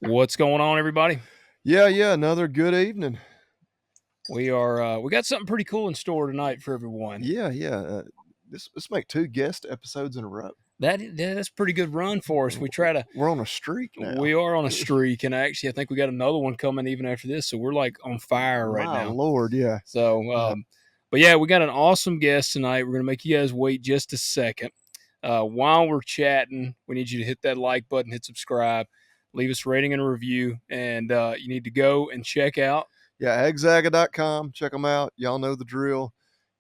What's going on, everybody? Yeah, another good evening. We got something pretty cool in store tonight for everyone. Yeah. Let's make two guest episodes in a row. That's a pretty good run for us. We're on a streak now. We are on a streak, and I think we got another one coming even after this. So we're like on fire right My now. Lord, yeah. So, Yeah. but yeah, we got an awesome guest tonight. We're gonna make you guys wait just a second. While we're chatting, we need you to hit that like button, hit subscribe, leave us a rating and a review, and you need to go and check out. Yeah, exaga.com. Check them out. Y'all know the drill.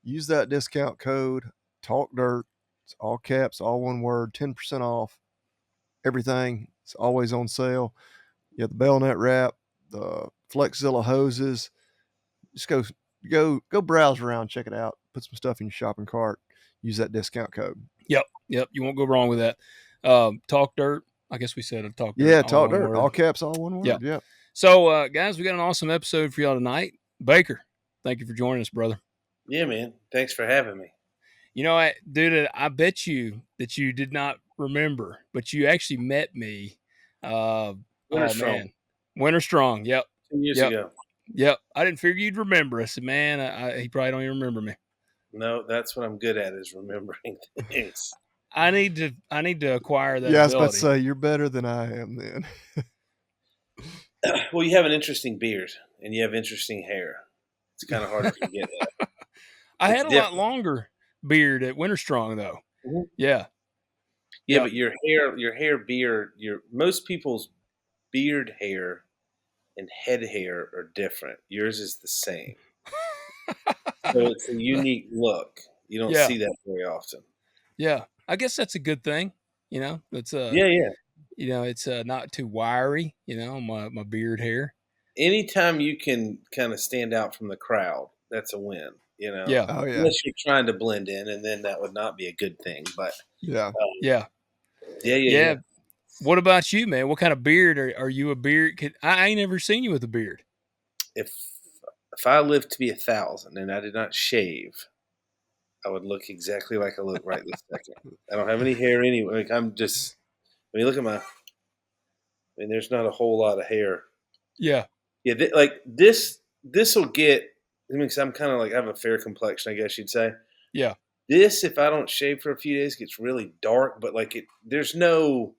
Use that discount code, Talk Dirt. It's all caps, all one word, 10% off everything. It's always on sale. You have the Bellnet wrap, the Flexzilla hoses. Just go browse around, check it out. Put some stuff in your shopping cart. Use that discount code. Yep. You won't go wrong with that. Talk Dirt. I guess we said it. Talk Dirt. Yeah, All Talk one Dirt. word. All caps, all one word. Yep. Yeah. So, guys, we got an awesome episode for y'all tonight. Baker, thank you for joining us, brother. Yeah, man. Thanks for having me. You know, I bet you that you did not remember, but you actually met me. Winter Strong. Man, Winter Strong. Yep. 2 years Yep. ago. Yep. I didn't figure you'd remember. I said, man, he probably don't even remember me. No, that's what I'm good at is remembering things. I need to acquire that Yeah, I was about ability. to say you're better than I am then. Well, you have an interesting beard and you have interesting hair. It's kind of hard to forget that. I It's had a different. lot longer beard at Winter Strong though. Mhm. Yeah. Yeah, Yep. but most people's beard hair and head hair are different. Yours is the same. So it's a unique look. You don't Yeah. see that very often. Yeah. I guess that's a good thing. You know, it's Yeah. you know, it's not too wiry, you know, my beard hair. Anytime you can kind of stand out from the crowd, that's a win. You know, Yeah. Oh yeah. unless you're trying to blend in, and then that would not be a good thing. But Yeah. Yeah. yeah. What about you, man? What kind of beard are you a beard? I ain't never seen you with a beard. If I lived to be 1,000 and I did not shave, I would look exactly like I look right this second. I don't have any hair anyway. Like I'm just. I mean, look at my. I mean, there's not a whole lot of hair. Yeah. Yeah, like this. This will get. I mean, 'cause I'm kind of like I have a fair complexion, I guess you'd say. Yeah. This, if I don't shave for a few days, gets really dark. But like there's no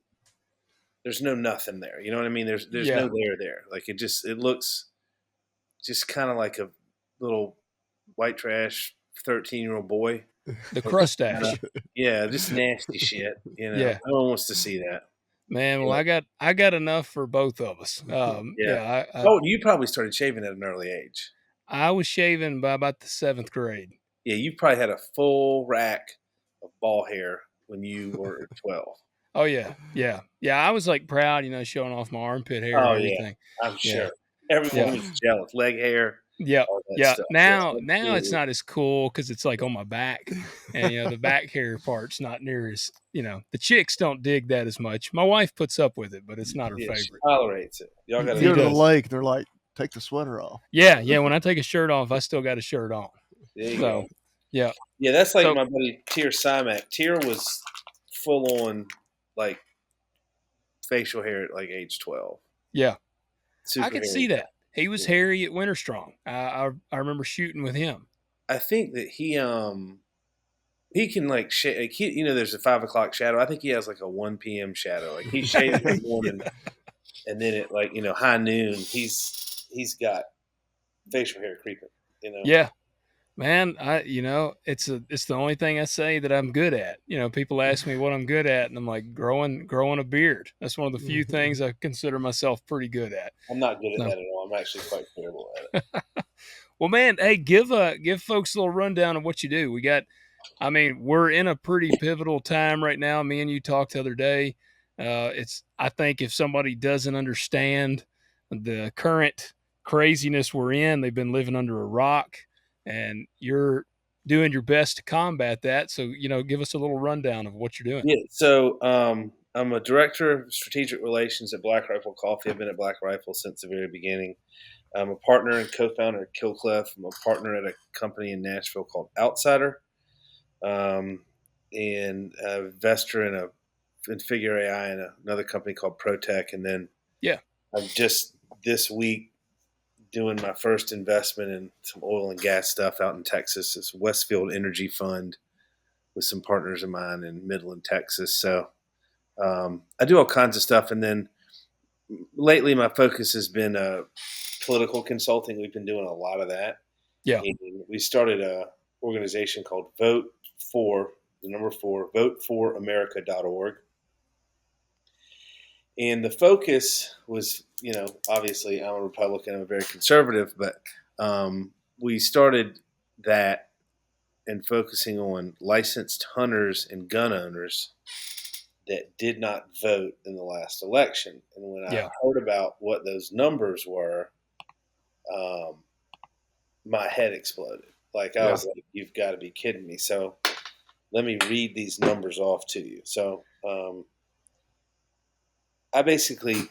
nothing there. You know what I mean? There's Yeah. no layer there. Like it looks just kind of like a little white trash 13-year-old boy. The crustache. Yeah, just nasty shit. You know, Yeah. no one wants to see that. Man, well, I got enough for both of us. Yeah. Oh, you probably started shaving at an early age. I was shaving by about the 7th grade. Yeah, you probably had a full rack of ball hair when you were 12. Oh yeah. I was like proud, you know, showing off my armpit hair and everything. Yeah, I'm sure. Yeah. Everyone was jealous. Leg hair. Yeah, all that yeah. stuff. Now it's not as cool because it's like on my back, and you know the back hair part's not near as the chicks don't dig that as much. My wife puts up with it, but it's not her Yeah, she favorite. tolerates it. Y'all got You to go to the does. lake, they're like, take the sweater off. Yeah. When I take a shirt off, I still got a shirt on. There you So, go. yeah. Yeah, that's like my buddy Tier Simac. Tier was full on like facial hair at like age 12. Yeah. Super I could hairy see guy. that. He was hairy at Winter Strong. I remember shooting with him. I think that he can like there's a 5 o'clock shadow. I think he has like a 1 p.m. shadow. Like he shaves in the morning, and then at like high noon, he's got facial hair creeping. Yeah. Man, it's the only thing I say that I'm good at. You know, people ask me what I'm good at, and I'm like growing a beard. That's one of the few things I consider myself pretty good at. I'm not good at that at all. I'm actually quite terrible at it. Well, man, hey, give folks a little rundown of what you do. We're in a pretty pivotal time right now. Me and you talked the other day. I think if somebody doesn't understand the current craziness we're in, they've been living under a rock, and you're doing your best to combat that. So, give us a little rundown of what you're doing. Yeah. So I'm a director of strategic relations at Black Rifle Coffee. I've been at Black Rifle since the very beginning. I'm a partner and co-founder at KillCliff. I'm a partner at a company in Nashville called Outsider, and an investor in Figure AI and another company called ProTech. And then I'm just this week doing my first investment in some oil and gas stuff out in Texas. It's Westfield Energy Fund with some partners of mine in Midland, Texas. So I do all kinds of stuff. And then lately, my focus has been political consulting. We've been doing a lot of that. Yeah. And we started a organization called Vote For, the number 4, voteforamerica.org. And the focus was, obviously I'm a Republican, I'm very conservative, but we started that and focusing on licensed hunters and gun owners that did not vote in the last election. And when I Yeah. heard about what those numbers were, my head exploded. Like I was like, "You've got to be kidding me!" So let me read these numbers off to you. So I basically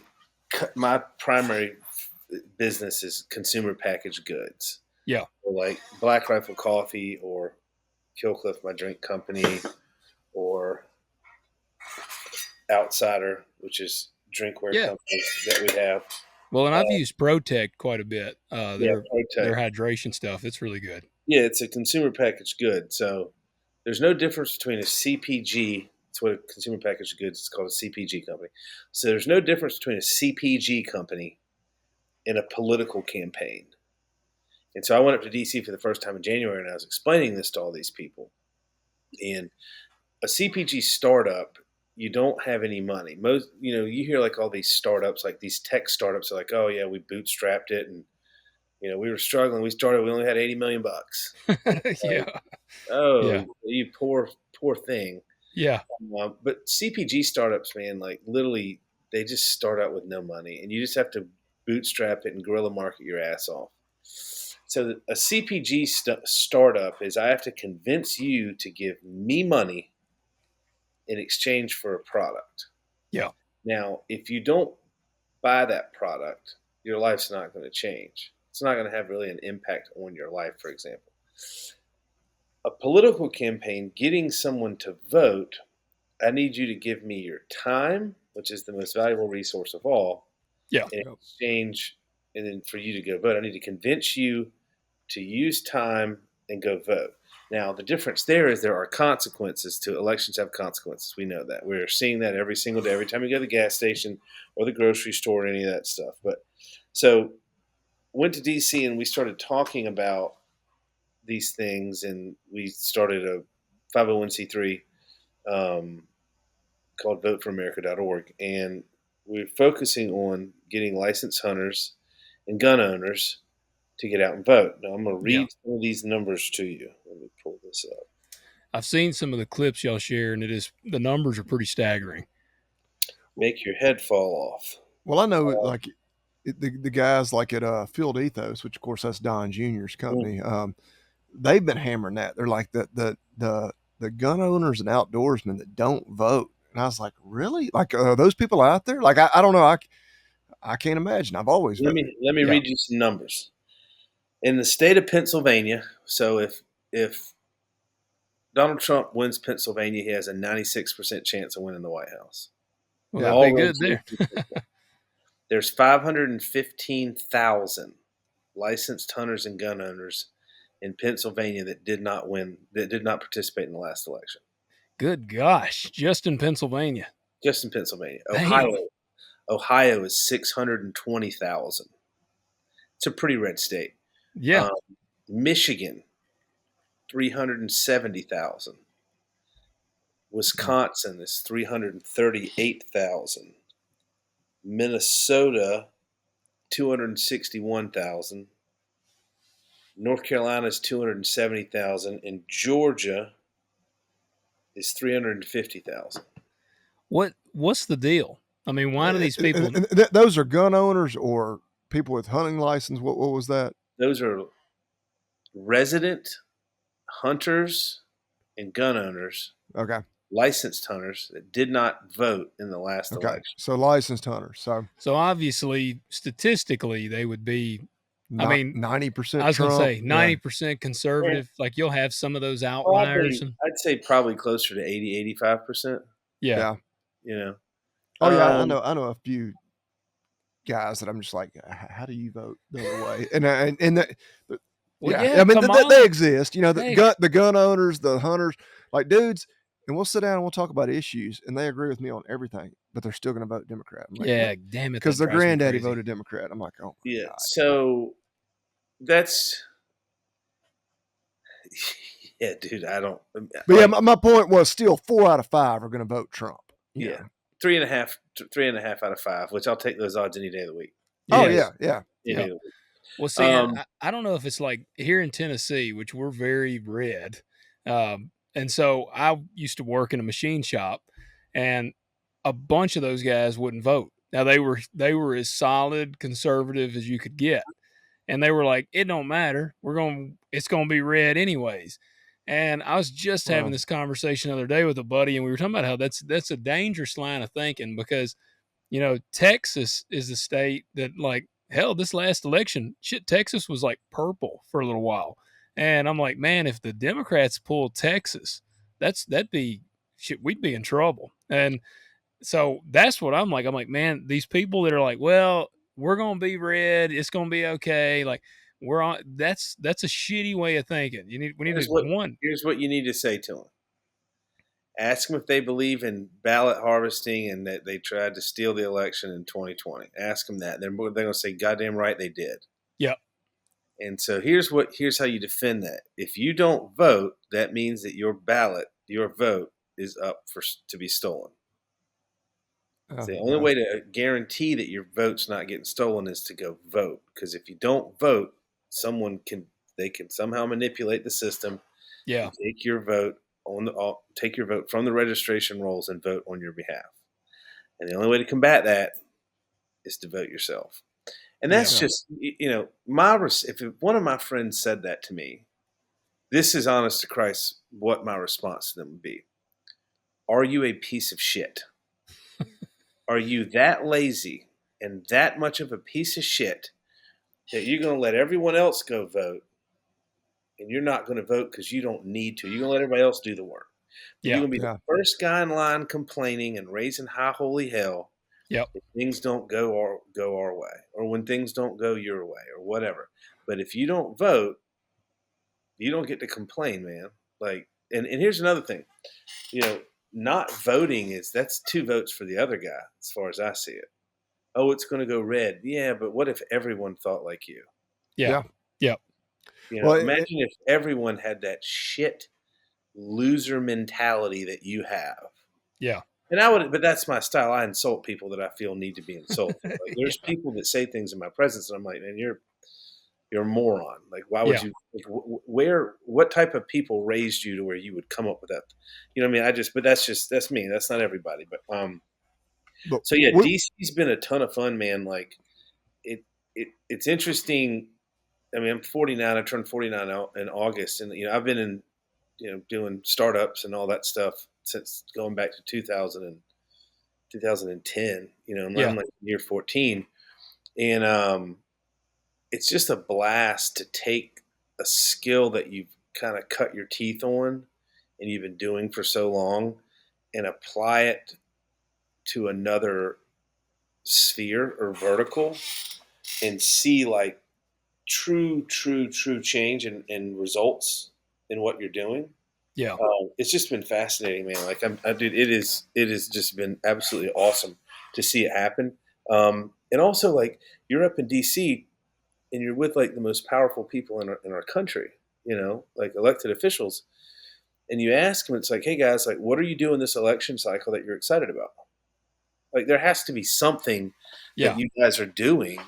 my primary business is consumer packaged goods. Yeah. Like Black Rifle Coffee or KillCliff, my drink company, or Outsider, which is drinkware companies that we have. Well, and I've used Protect quite a bit. Their Protect. hydration stuff. It's really good. Yeah, it's a consumer packaged good. So there's no difference between a CPG. It's what a consumer packaged goods is called, a CPG company. So there's no difference between a CPG company and a political campaign. And so I went up to DC for the first time in January, and I was explaining this to all these people. And a CPG startup, you don't have any money. Most, you hear like all these startups, like these tech startups, are like, "Oh yeah, we bootstrapped it, and we were struggling. We only had $80 million bucks." Yeah. Oh, Yeah. you poor thing. Yeah. But CPG startups, man, like literally, they just start out with no money, and you just have to bootstrap it and guerrilla market your ass off. So a CPG startup is, I have to convince you to give me money in exchange for a product. Yeah. Now, if you don't buy that product, your life's not going to change. It's not going to have really an impact on your life, for example. A political campaign, getting someone to vote, I need you to give me your time, which is the most valuable resource of all, Yeah. in exchange, and then for you to go vote. I need to convince you to use time and go vote. Now, the difference there is there are consequences to elections. Have consequences. We know that. We're seeing that every single day, every time you go to the gas station or the grocery store or any of that stuff. But so went to DC and we started talking about these things, and we started a 501c3 called voteforamerica.org, and we're focusing on getting licensed hunters and gun owners to get out and vote. Now I'm going to read some of these numbers to you. Let me pull this up. I've seen some of the clips y'all share, and the numbers are pretty staggering. Make your head fall off. Well, I know like the guys like at Field Ethos, which of course that's Don Jr.'s company. They've been hammering that. They're like the gun owners and outdoorsmen that don't vote. And I was like, really? Like those people out there? Like I don't know. I can't imagine. I've always voted. Let me read you some numbers. In the state of Pennsylvania, so if Donald Trump wins Pennsylvania, he has a 96% chance of winning the White House. Well, that'd be good there. There's 515,000 licensed hunters and gun owners in Pennsylvania that did not participate in the last election. Good gosh, just in Pennsylvania. Just in Pennsylvania. Damn. Ohio is 620,000. It's a pretty red state. Yeah. Michigan, 370,000. Wisconsin is 338,000. Minnesota, 261,000. North Carolina is 270,000, and Georgia is 350,000. What's the deal? I mean, why do these people? Those are gun owners or people with hunting license. What was that? Those are resident hunters and gun owners. Okay. Licensed hunters that did not vote in the last election. So licensed hunters. So obviously, statistically, they would be. I mean, 90%. I was going to say 90% conservative. Yeah. Like you'll have some of those outliers. I'd say probably closer to 80-85%. Yeah. You know. Oh yeah, I know a few guys that I'm just like, how do you vote the other way? And that, Well, yeah, yeah, I mean come they on. exist. You know, Hey, the gun owners, the hunters, like dudes, and we'll sit down and we'll talk about issues, and they agree with me on everything, but they're still going to vote Democrat. I'm like, yeah, damn it, because that their drives me granddaddy crazy. voted Democrat. I'm like, oh my Yeah. god. So that's yeah, dude. I don't. But yeah, Like, my point was still 4 out of 5 are going to vote Trump. You yeah, know. 3.5 out of 5, which I'll take those odds any day of the week. Oh Yes. yeah. Any day Yeah. of the week. Well, see, and I don't know if it's like here in Tennessee, which we're very red. And so I used to work in a machine shop, and a bunch of those guys wouldn't vote. Now they were as solid conservative as you could get. And they were like, it don't matter. It's gonna be red anyways. And I was just having Wow. this conversation the other day with a buddy, and we were talking about how that's a dangerous line of thinking because Texas is the state that, like, hell, this last election, shit, Texas was like purple for a little while. And I'm like, man, if the Democrats pull Texas, that'd be shit, we'd be in trouble. And so that's what I'm like. I'm like, man, these people that are like, well, we're gonna be red, it's gonna be okay. Like, we're on that's a shitty way of thinking. We need to Here's what one. here's what you need to say to them. Ask them if they believe in ballot harvesting and that they tried to steal the election in 2020. Ask them that. They're going to say, "Goddamn right, they did." Yep. And so here's how you defend that. If you don't vote, that means that your vote, is up to be stolen. Oh, The only way to guarantee that your vote's not getting stolen is to go vote. Because if you don't vote, they can somehow manipulate the system Yeah. and take your vote take your vote from the registration rolls and vote on your behalf. And the only way to combat that is to vote yourself. And that's Yeah. just if one of my friends said that to me, this is honest to Christ what my response to them would be. Are you a piece of shit? Are you that lazy and that much of a piece of shit that you're going to let everyone else go vote and you're not going to vote because you don't need to? You're going to let everybody else do the work. But you're Yeah. going to be yeah. the first guy in line complaining and raising high holy hell Yep. if things don't go our way, or when things don't go your way, or whatever. But if you don't vote, you don't get to complain, man. Like, and here's another thing, not voting that's 2 votes for the other guy, as far as I see it. Oh, it's going to go red. Yeah, but what if everyone thought like you? Yeah. Yeah. Yep. Well, Imagine if everyone had that shit loser mentality that you have. Yeah. And but that's my style. I insult people that I feel need to be insulted. Like, there's Yeah. people that say things in my presence, and I'm like, man, you're a moron. Like, why would Yeah. you? Like, what type of people raised you to where you would come up with that? You know what I mean? But that's me. That's not everybody. But but so yeah, we, DC's been a ton of fun, man. Like, it's interesting. I mean, I'm 49. I turned 49 out in August, and I've been in doing startups and all that stuff since going back to 2010. Yeah. I'm like year 14, and it's just a blast to take a skill that you've kind of cut your teeth on and you've been doing for so long and apply it to another sphere or vertical and see like true change and results in what you're doing. Yeah. It's just been fascinating, man. Like dude, it has just been absolutely awesome to see it happen. And also, like, you're up in DC and you're with like the most powerful people in our country, like elected officials, and you ask them, it's like, hey guys, like, what are you doing this election cycle that you're excited about? Like, there has to be something that Yeah. you guys are doing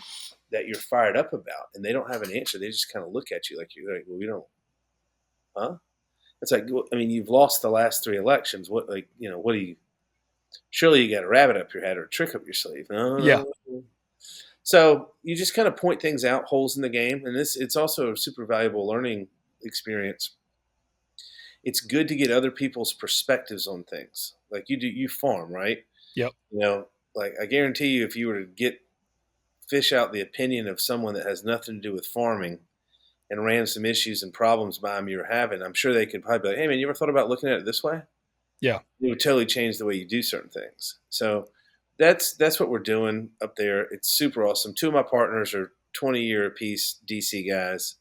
that you're fired up about, and they don't have an answer. They just kind of look at you like you're like, well, we don't, huh? It's like, well, I mean, you've lost the last 3 elections. What, like, what do you? Surely you got a rabbit up your head or a trick up your sleeve. Yeah. No. So you just kind of point things out, holes in the game, and it's also a super valuable learning experience. It's good to get other people's perspectives on things. Like, you farm, right? Yep. Like, I guarantee you, if you were to fish out the opinion of someone that has nothing to do with farming and ran some issues and problems by them you were having, I'm sure they could probably be like, hey man, you ever thought about looking at it this way? Yeah. It would totally change the way you do certain things. So That's what we're doing up there. It's super awesome. Two of my partners are 20-year apiece DC guys.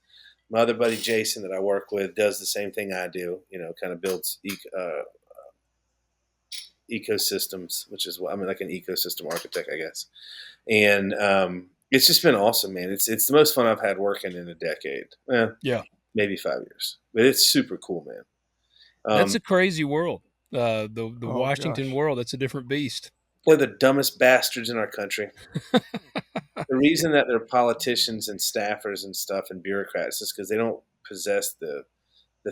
My other buddy Jason that I work with does the same thing I do. Kind of builds ecosystems, which is what I'm like an ecosystem architect, I guess. And it's just been awesome, man. It's the most fun I've had working in a decade. Yeah. Maybe 5 years, but it's super cool, man. That's a crazy world. The Oh Washington gosh. world, that's a different beast. They're the dumbest bastards in our country. The reason that they're politicians and staffers and stuff and bureaucrats is because they don't possess the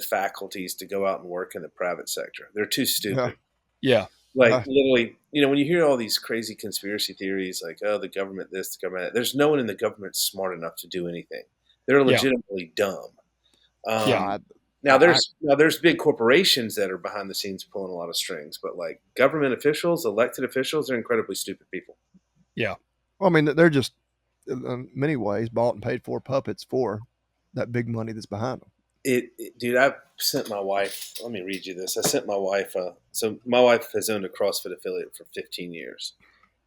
faculties to go out and work in the private sector. They're too Yeah. stupid. Yeah. Like Yeah. literally, when you hear all these crazy conspiracy theories, like the government this, the government that, there's no one in the government smart enough to do anything. They're Yeah. legitimately dumb. Yeah. I, Now I, there's big corporations that are behind the scenes pulling a lot of strings, but like government officials, elected officials, they're incredibly stupid people. Yeah. well, I mean, they're just in many ways bought and paid for puppets for that big money that's behind them. Dude, I sent my wife. Let me read you this. I sent my wife. So my wife has owned a CrossFit affiliate for 15 years,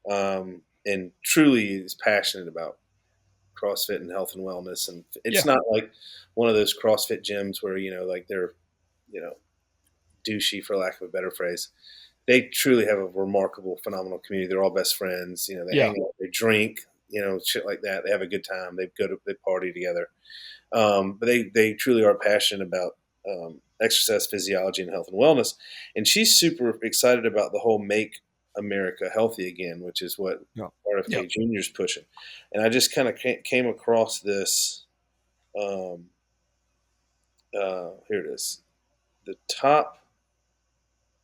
and truly is passionate about CrossFit and health and wellness. And it's Yeah. not like one of those CrossFit gyms where like they're you know douchey, for lack of a better phrase. They truly have a remarkable, phenomenal community. They're all best friends. They Yeah. hang out, they drink, shit like that. They have a good time. They party together. But they truly are passionate about exercise physiology and health and wellness. And she's super excited about the whole Make America Healthy Again, which is what Yeah. Yeah. RFK Jr. is pushing. And I just kind of came across this. Um, Here it is. The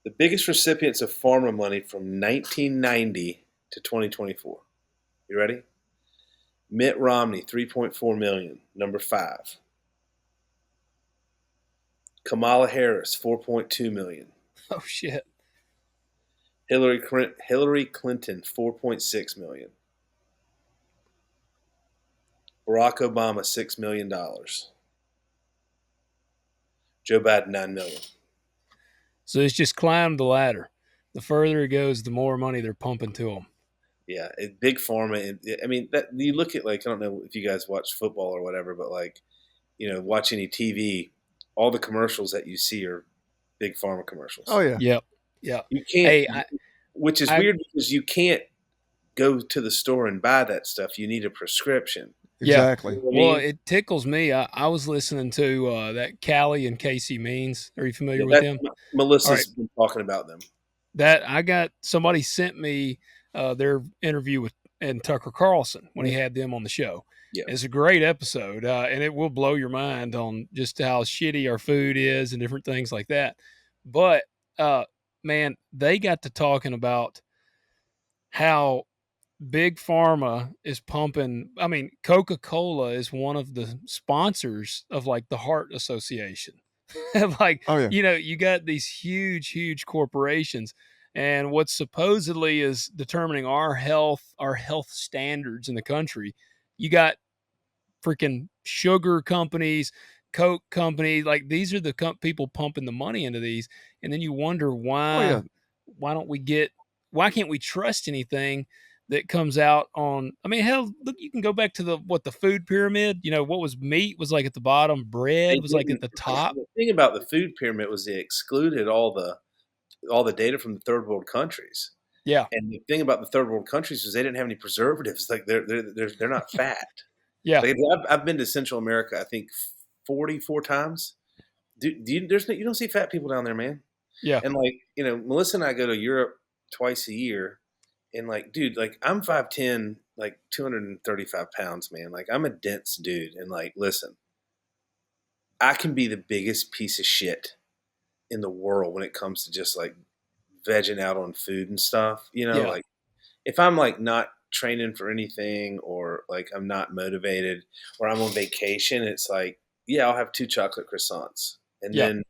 the biggest recipients of pharma money from 1990 to 2024. You ready? Mitt Romney, 3.4 million, number 5. Kamala Harris, 4.2 million. Oh shit. Hillary Clinton, 4.6 million. Barack Obama, $6 million. Joe Biden, 9 million. So it's just climb the ladder. The further it goes, the more money they're pumping to them. Yeah, big pharma. I mean, that you look at, like, I don't know if you guys watch football or whatever, but like, watch any TV, all the commercials that you see are big pharma Oh commercials. yeah. Yep. Yeah. You can't, Hey, which is I weird because you can't go to the store and buy that stuff. You need a prescription. yeah. Exactly. You know what I Well, mean? it tickles me. I was listening to that Callie and Casey Means. Are you Yeah, familiar with that them? All Melissa's right. been talking about them. That I got somebody sent me their interview with and Tucker Carlson when he had them on the show. Yeah, It's a great episode, and it will blow your mind on just how shitty our food is and different things like that. But man, they got to talking about how big pharma is pumping. I mean, Coca-Cola is one of the sponsors of like the Heart Association. Like, Oh yeah. you got these huge corporations, and what supposedly is determining our health standards in the country. You got freaking sugar companies, Coke companies, like these are the people pumping the money into these, and then you wonder Oh yeah. why don't we get why can't we trust anything that comes out on. I mean, hell, look, you can go back to the food pyramid. What was meat was like at the bottom, they bread was like at didn't. the top. The thing about the food pyramid was they excluded all the data from the third world countries. Yeah, And the thing about the third world countries is they didn't have any preservatives. Like they're not fat. yeah, Like I've been to Central America, I think 44 times. You don't see fat people down there, man. yeah, And like Melissa and I go to Europe twice a year, and like, dude, like I'm 5'10", like 235 pounds, man. Like I'm a dense dude, and like, listen, I can be the biggest piece of shit in the world when it comes to just like vegging out on food and stuff. yeah, Like if I'm like not training for anything or like I'm not motivated or I'm on vacation, it's like, yeah, I'll have 2 chocolate croissants and yeah. then,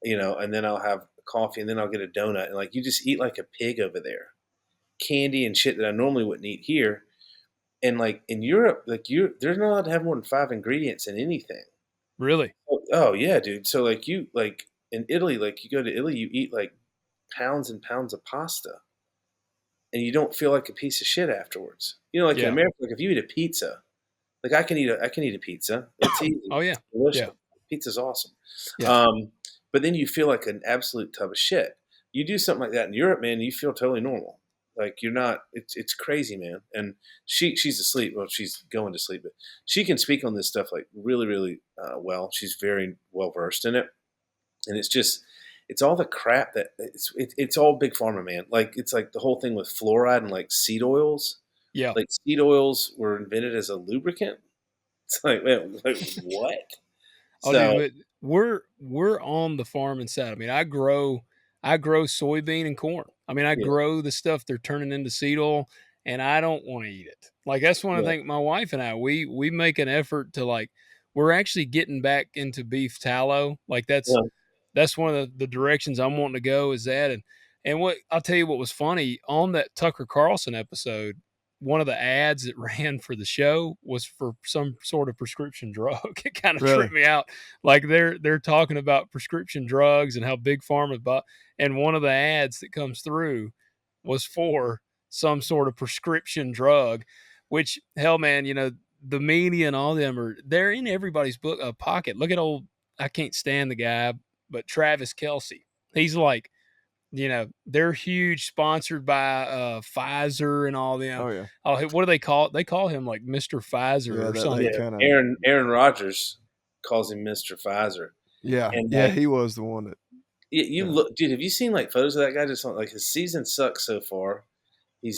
and then I'll have coffee and then I'll get a donut. And like, you just eat like a pig over there, candy and shit that I normally wouldn't eat here. And like in Europe, like they're not allowed to have more than 5 ingredients in anything. Really? Oh yeah, dude. So like like in Italy, like you go to Italy, you eat like pounds and pounds of pasta. and you don't feel like a piece of shit afterwards. You know, like in Yeah. America, like if you eat a pizza, like I can eat a pizza. It's easy. Oh It's yeah. delicious. Yeah. Pizza's awesome. Yeah. Um, but then you feel like an absolute tub of shit. You do something like that in Europe, man, you feel totally normal. Like you're not. It's crazy, man. And she's asleep. Well, she's going to sleep, but she can speak on this stuff like really, really well. She's very well versed in it, and it's all the crap that it's all big pharma, man. Like it's like the whole thing with fluoride and like seed oils. Yeah. Like seed oils were invented as a lubricant. It's like, man, like what? Oh, So dude, but we're on the farming side. I mean, I grow soybean and corn. I mean, I yeah, grow the stuff they're turning into seed oil, and I don't want to eat it. Like that's one of the yeah, things. My wife and I we make an effort to like. We're actually getting back into beef tallow. Like yeah, that's one of the directions I'm wanting to go is that. And what I'll tell you what was funny on that Tucker Carlson episode, one of the ads that ran for the show was for some sort of prescription drug. It kind of tripped Really? me out. Like they're talking about prescription drugs and how big pharma bought, and one of the ads that comes through was for some sort of prescription drug, which hell man, the media and all them they're in everybody's book pocket. Look at old I can't stand the guy, but Travis Kelsey. He's like, they're huge, sponsored by Pfizer and all them. Oh yeah. Oh, what do they call it? They call him like Mr. Pfizer Yeah, or that they yeah. something. kind of. Aaron Rodgers calls him Mr. Pfizer, Yeah, and yeah, like he was the one that. you Yeah. look, dude. Have you seen like photos of that guy? Just like his season sucks so far. I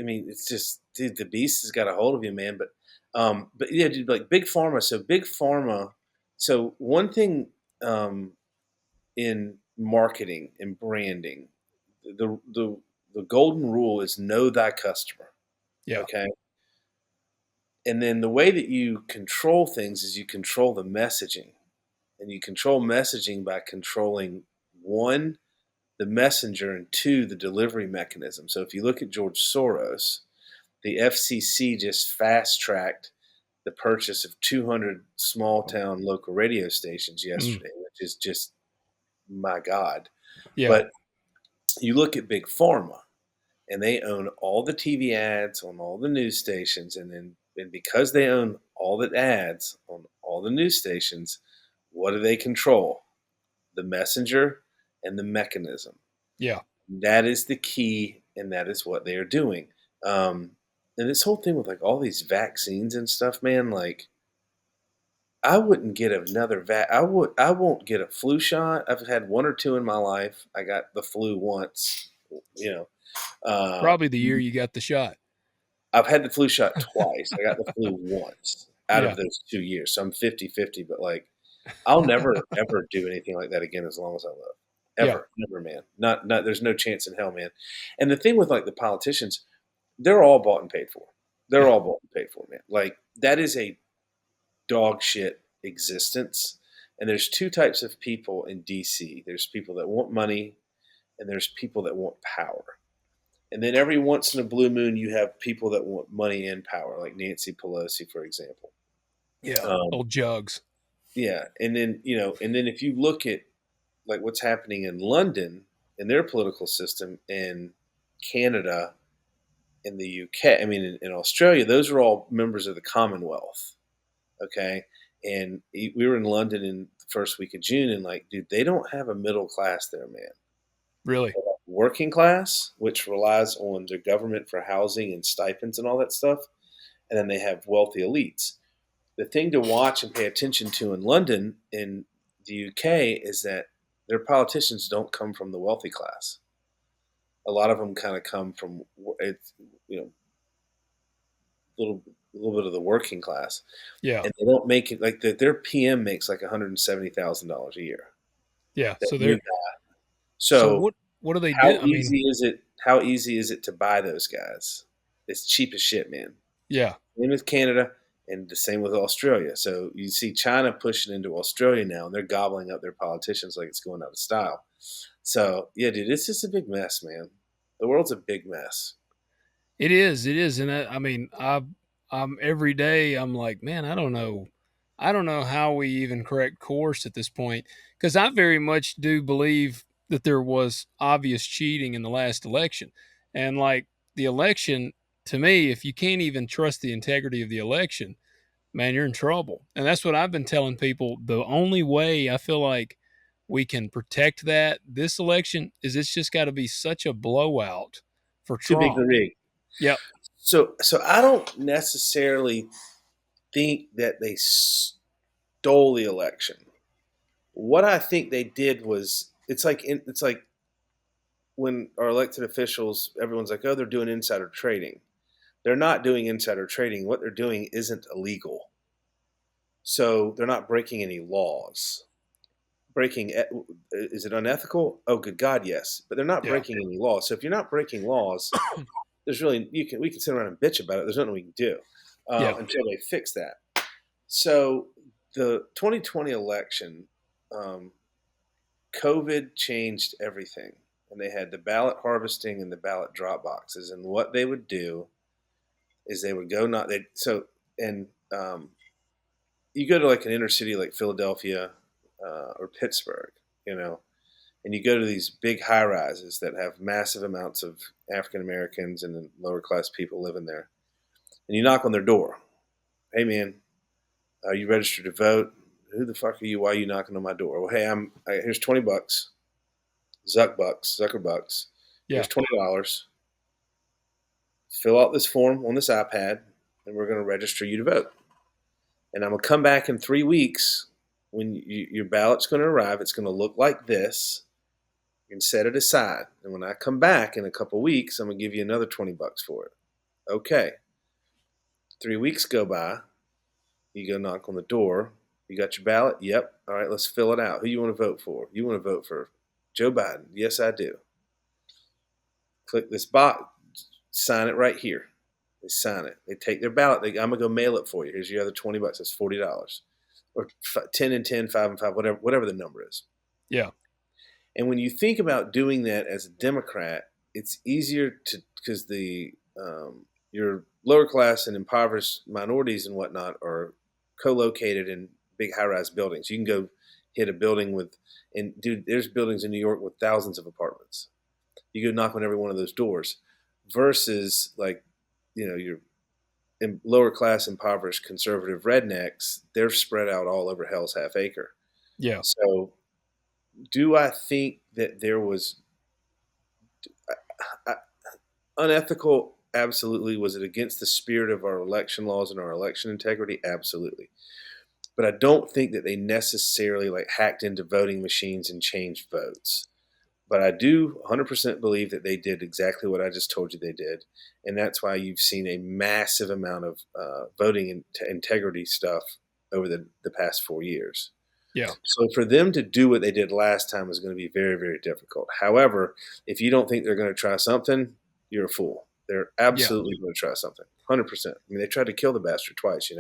mean, it's just, dude, the beast has got a hold of you, man. But yeah, dude, like big pharma. So big pharma. So one thing in marketing and branding, the the the golden rule is know thy customer. Yeah, Okay. And then the way that you control things is you control the messaging. And you control messaging by controlling one, the messenger, and two, the delivery mechanism. So if you look at George Soros, the FCC just fast tracked the purchase of 200 small town local radio stations mm, yesterday, which is just, my God. yeah, But you look at Big Pharma, and they own all the TV ads on all the news stations, and because they own all the ads on all the news stations, what do they control? The messenger and the mechanism. yeah. That is the key, and that is what they are doing. Um, and this whole thing with like all these vaccines and stuff, man, like I wouldn't get another I won't get a flu shot. I've had one or two in my life. I got the flu once, you know. Uh, Probably the year you got the shot. I've had the flu shot twice. I got the flu once out of Yeah, those 2 years. So I'm 50-50, but like I'll never ever do anything like that again as long as I live. yeah, Ever. Never, man. Not there's no chance in hell, man. And the thing with like the politicians, they're all bought and paid for. They're yeah, all bought and paid for, man. Like that is a dog shit existence. And there's two types of people in DC. There's people that want money and there's people that want power. And then every once in a blue moon, you have people that want money and power, like Nancy Pelosi, for example. yeah. Um, Old jugs. yeah, and then and then if you look at like what's happening in London in their political system, in Canada, in the UK, I mean, in Australia, those are all members of the Commonwealth. Okay, and we were in London in the first week of June, and like, dude, they don't have a middle class there, man. Really? Working class, which relies on their government for housing and stipends and all that stuff, and then they have wealthy elites. The thing to watch and pay attention to in London, in the UK, is that their politicians don't come from the wealthy class. A lot of them kind of come from it's you know little a little bit of the working class, Yeah, and they don't make it like their PM makes like $170,000 a year. yeah. That So new they're guy. so So what do they how do? I mean, easy is it? How easy is it to buy those guys? It's cheap as shit, man. yeah, Same with Canada, and the same with Australia. So you see China pushing into Australia now, and they're gobbling up their politicians like it's going out of style. So yeah, dude, it's just a big mess, man. The world's a big mess. it is, and I mean, I'm every day I'm like, man, I don't know how we even correct course at this point because I very much do believe that there was obvious cheating in the last election, and like the election, to me, if you can't even trust the integrity of the election, man, you're in trouble. And that's what I've been telling people. The only way I feel like we can protect that this election is it's just got to be such a blowout for Too big Trump. to rig. Yep. So I don't necessarily think that they stole the election. What I think they did was it's like when our elected officials, everyone's like, oh, they're doing insider trading. They're not doing insider trading. What they're doing isn't illegal. So they're not breaking any laws. Breaking is it unethical? Oh, good God, yes. But they're not Yeah. breaking any laws. So if you're not breaking laws, there's really we can sit around and bitch about it. There's nothing we can do Yeah. until they fix that. So the 2020 election, um, COVID changed everything, and they had the ballot harvesting and the ballot drop boxes. And what they would do is they would go not they so and you go to like an inner city like Philadelphia or Pittsburgh, you know, and you go to these big high rises that have massive amounts of African Americans and then lower class people living there, and you knock on their door. Hey, man, are you registered to vote? Who the fuck are you? Why are you knocking on my door? Well, hey, here's $20, Zucker bucks. Yeah. Here's $20. Fill out this form on this iPad, and we're going to register you to vote. And I'm going to come back in 3 weeks when your ballot's going to arrive. It's going to look like this. You can set it aside. And when I come back in a couple weeks, I'm going to give you another $20 for it. Okay. 3 weeks go by. You go knock on the door. You got your ballot? Yep. All right, let's fill it out. Who you want to vote for? You want to vote for Joe Biden? Yes, I do. Click this box. Sign it right here. They sign it. They take their ballot. I'm gonna go mail it for you. Here's your other $20. That's $40, or 10 and 10, 5 and 5, whatever the number is. Yeah. And when you think about doing that as a Democrat, it's easier to because the your lower class and impoverished minorities and whatnot are co-located in big high-rise buildings. You can go hit a building with, and dude, there's buildings in New York with thousands of apartments. You go knock on every one of those doors, versus like, your lower class, impoverished, conservative rednecks. They're spread out all over Hell's Half Acre. Yeah. So, do I think that there was unethical? Absolutely. Was it against the spirit of our election laws and our election integrity? Absolutely. But I don't think that they necessarily like hacked into voting machines and changed votes. But I do 100% believe that they did exactly what I just told you they did. And that's why you've seen a massive amount of voting integrity stuff over the past 4 years. Yeah. So for them to do what they did last time is going to be very, very difficult. However, if you don't think they're going to try something, you're a fool. They're Yeah. absolutely going to try something. 100%. I mean, they tried to kill the bastard twice,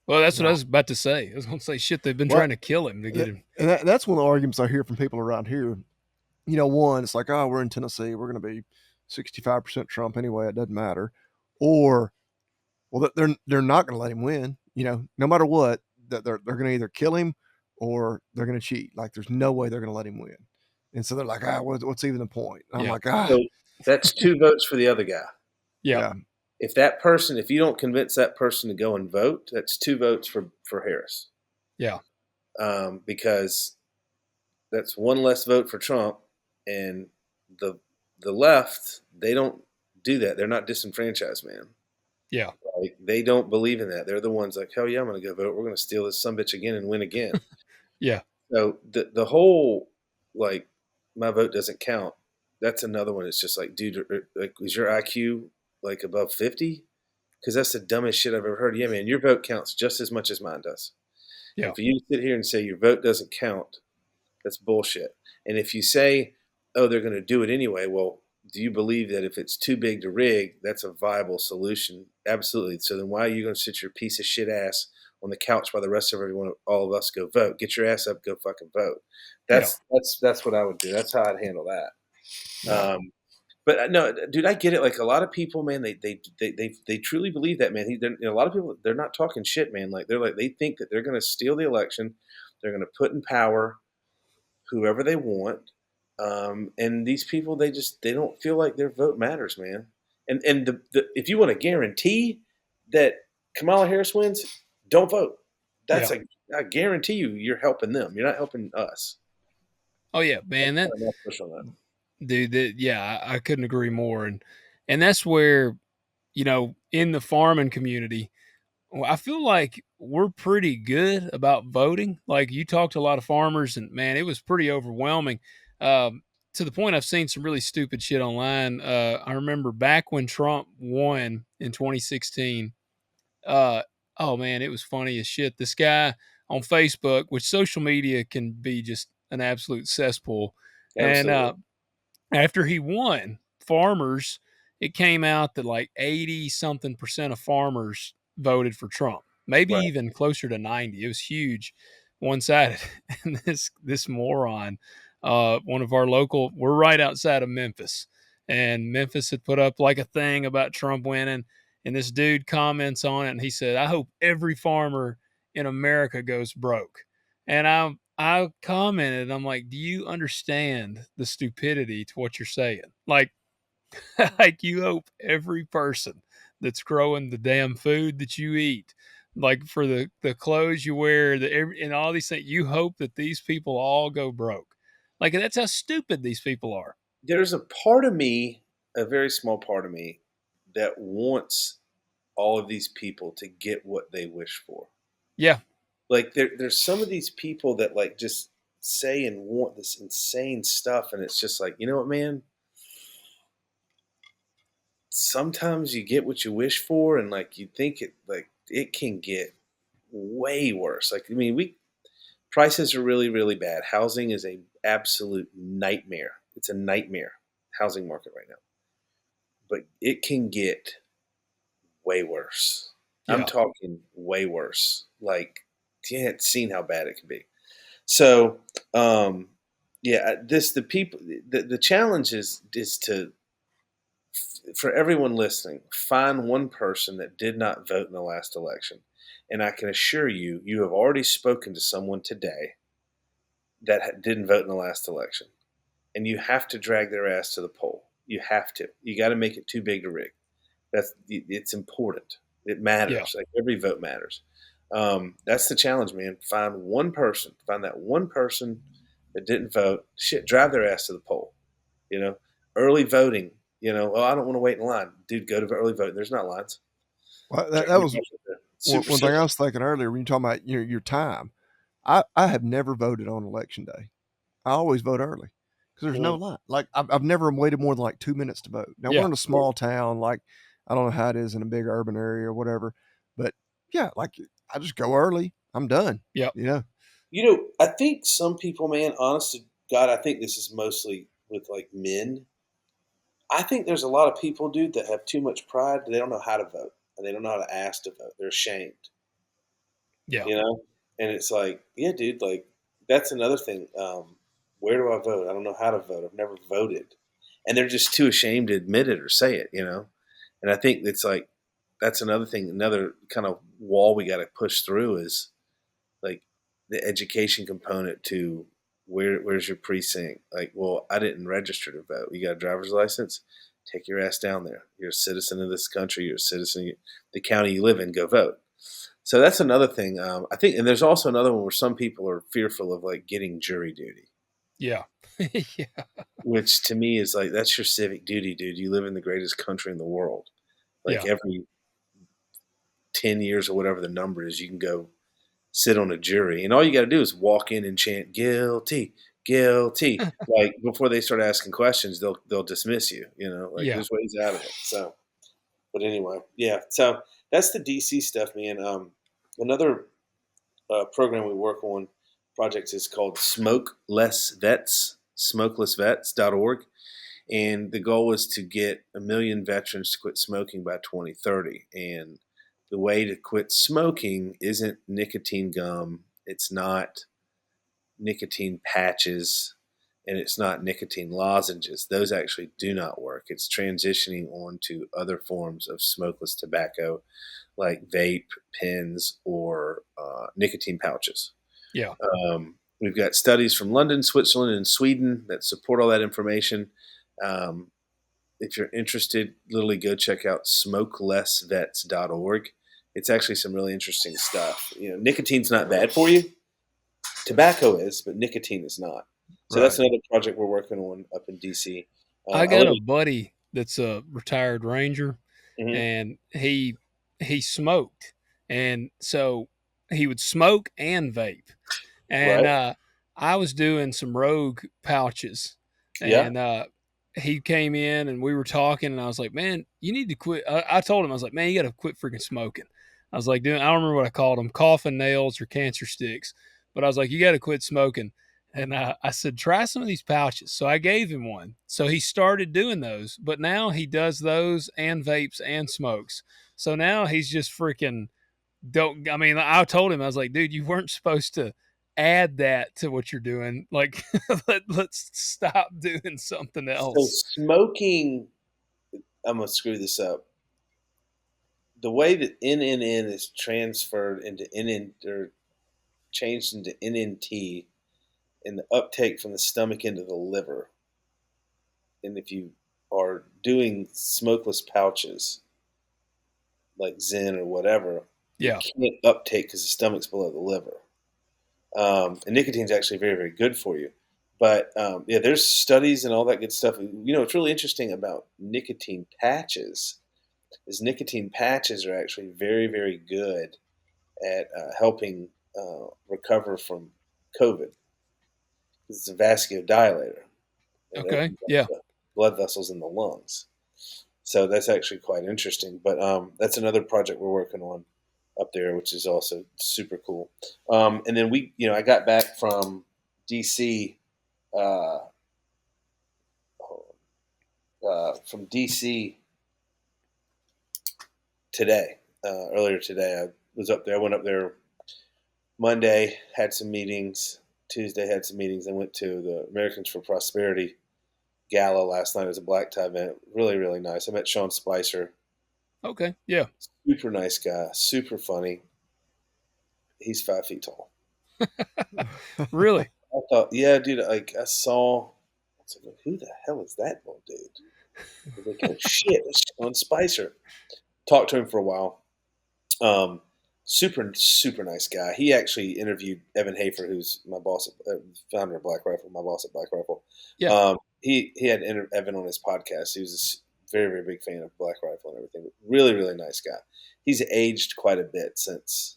Well, that's what I Yeah. was about to say. I was going to say, shit, they've been Well, trying to kill him to get him. and that's one of the arguments I hear from people around here. One, it's like, oh, we're in Tennessee, we're going to be 65% Trump anyway, it doesn't matter. Or, well, they're not going to let him win. No matter what, that they're going to either kill him or they're going to cheat. Like, there's no way they're going to let him win. And so they're like, what's even the point? And I'm Yeah. like, So that's 2 votes for the other guy. Yeah. yeah, If you don't convince that person to go and vote, that's 2 votes for Harris. Yeah. Because that's one less vote for Trump, and the the left, they don't do that. They're not disenfranchised, man. Yeah. Like, they don't believe in that. They're the ones like, hell yeah, I'm going to go vote. We're going to steal this sumbitch again and win again. Yeah. So the whole like my vote doesn't count. That's another one. It's just like, dude, like, is your IQ like above 50? Because that's the dumbest shit I've ever heard. Yeah, man, your vote counts just as much as mine does. Yeah. And for you to sit here and say your vote doesn't count, that's bullshit. And if you say, oh, they're going to do it anyway, well, do you believe that if it's too big to rig, that's a viable solution? Absolutely. So then why are you going to sit your piece of shit ass on the couch while the rest of everyone, all of us, go vote? Get your ass up, go fucking vote. Yeah. That's what I would do. That's how I'd handle that. Yeah. But no, dude, I get it. Like, a lot of people, man, they truly believe that, man. A lot of people, they're not talking shit, man. Like, they think that they're going to steal the election. They're going to put in power whoever they want. And these people, they don't feel like their vote matters, man. And if you want to guarantee that Kamala Harris wins, don't vote. That's Yeah. like, I guarantee you, you're helping them. You're not helping us. Oh yeah, That's man. That my push on that. dude. Yeah, I couldn't agree more. And that's where in the farming community, well, I feel like we're pretty good about voting. Like you talked to a lot of farmers, and man, it was pretty overwhelming. To the point I've seen some really stupid shit online. I remember back when Trump won in 2016. Uh, oh man, it was funny as shit. This guy on Facebook, which social media can be just an absolute cesspool, and Absolutely. after he won, farmers, it came out that like 80 something percent of farmers voted for Trump, maybe Right. even closer to 90. It was huge, one sided. And this moron, one of our local, we're right outside of Memphis, and Memphis had put up like a thing about Trump winning. And this dude comments on it, and he said, "I hope every farmer in America goes broke." And I commented, I'm like, "Do you understand the stupidity to what you're saying? Like, like you hope every person that's growing the damn food that you eat, like for the clothes you wear, and all these things, you hope that these people all go broke. Like that's how stupid these people are." There's a part of me, a very small part of me, that wants all of these people to get what they wish for. Yeah, Like there's some of these people that like just say and want this insane stuff, and it's just like, you know what, man? Sometimes you get what you wish for, and like you think it can get way worse. Like, I mean, we prices are really, really bad. Housing is a absolute nightmare. It's a nightmare housing market right now. But it can get way worse. I'm yeah, talking way worse. Like, you hadn't seen how bad it can be. So, yeah, the people, the challenge is to, for everyone listening, find one person that did not vote in the last election. And I can assure you, you have already spoken to someone today that didn't vote in the last election. And you have to drag their ass to the poll. You have to. You got to make it too big to rig. It's important. It yeah. matters. Like every vote matters. That's the challenge, man. Find one person. Find that one person that didn't vote. Shit, drive their ass to the poll. You know, early voting. You know, oh, I don't want to wait in line, dude. Go to early voting. There's not lines. Well, Drag that your was ass up there. one Super one thing I simple. was thinking earlier when you talking about your time. I have never voted on election day. I always vote early because there's no Mm, line. Like I've never waited more than like 2 minutes to vote. Now we're Yeah, in a small town. Like I don't know how it is in a big urban area or whatever, but yeah, like I just go early. I'm done. yeah, You know. You know, I think some people, man, honest to God, I think this is mostly with like men. I think there's a lot of people, dude, that have too much pride. They don't know how to vote, and they don't know how to ask to vote. They're ashamed, yeah, you know. And it's like, yeah, dude, like that's another thing. Where do I vote? I don't know how to vote. I've never voted, and they're just too ashamed to admit it or say it, you know. And I think it's like that's another thing, another kind of wall we got to push through is like the education component to where's your precinct? Like, well, I didn't register to vote. You got a driver's license? Take your ass down there. You're a citizen of this country. You're a citizen of the county you live in. Go vote. So that's another thing. I think, and there's also another one where some people are fearful of like getting jury duty, yeah, yeah, which to me is like that's your civic duty, dude. You live in the greatest country in the world. Like yeah, every 10 years or whatever the number is, you can go sit on a jury, and all you got to do is walk in and chant "guilty, guilty." Like before they start asking questions, they'll dismiss you. You know, like yeah, there's ways out of it. So, but anyway, yeah. So that's the DC stuff, man. Another program we work on projects is called Smokeless Vets, smokelessvets.org. And the goal is to get 1 million veterans to quit smoking by 2030. And the way to quit smoking isn't nicotine gum, it's not nicotine patches, and it's not nicotine lozenges. Those actually do not work. It's transitioning on to other forms of smokeless tobacco like vape pens or nicotine pouches. yeah, We've got studies from London, Switzerland, and Sweden that support all that information. Um, if you're interested, literally go check out smokelessvets.org. It's actually some really interesting stuff. Nicotine's not bad for you. Tobacco is, but nicotine is not. So that's Right. another project we're working on up in DC. I I got live. a buddy that's a retired ranger, Mhm. and he smoked, and so he would smoke and vape. And Right? I was doing some rogue pouches, Yeah. and he came in and we were talking, and I was like, "Man, you need to quit." I told him, I was like, "Man, you got to quit freaking smoking." I was like, "Dude, I don't remember what I called them, coffin nails or cancer sticks," but I was like, "You got to quit smoking." And I said, "Try some of these pouches." So I gave him one. So he started doing those, but now he does those and vapes and smokes. So now he's just freaking don't. I mean, I told him, I was like, dude, you weren't supposed to add that to what you're doing. Like, let's stop doing something So else. smoking, I'm gonna screw this up. The way that NNN is transferred into NN or changed into NNT and the uptake from the stomach into the liver, and if you are doing smokeless pouches like Zen or whatever, it Yeah. can't uptake because the stomach's below the liver. And nicotine's actually very, very good for you. But yeah, there's studies and all that good stuff. What's really interesting about nicotine patches is nicotine patches are actually very, very good at helping recover from COVID. It's a vasodilator. It Okay. opens up Yeah. the blood vessels in the lungs. So that's actually quite interesting. But that's another project we're working on up there, which is also super cool. And then I got back from DC, uh, from DC today. Earlier today, I was up there. I went up there Monday, had some meetings. Tuesday had some meetings. I went to the Americans for Prosperity gala last night. It was a black tie event. Really, really nice. I met Sean Spicer. Okay. Yeah. Super nice guy. Super funny. He's 5 feet tall. Really? I thought, yeah, dude. Like I was like, who the hell is that little dude? I was like, oh shit, it's Sean Spicer. Talked to him for a while. Um, super, super nice guy. He actually interviewed Evan Hafer, who's my boss, founder of Black Rifle, my boss at Black Rifle. Yeah. He had Evan on his podcast. He was a very, very big fan of Black Rifle and everything. Really, really nice guy. He's aged quite a bit since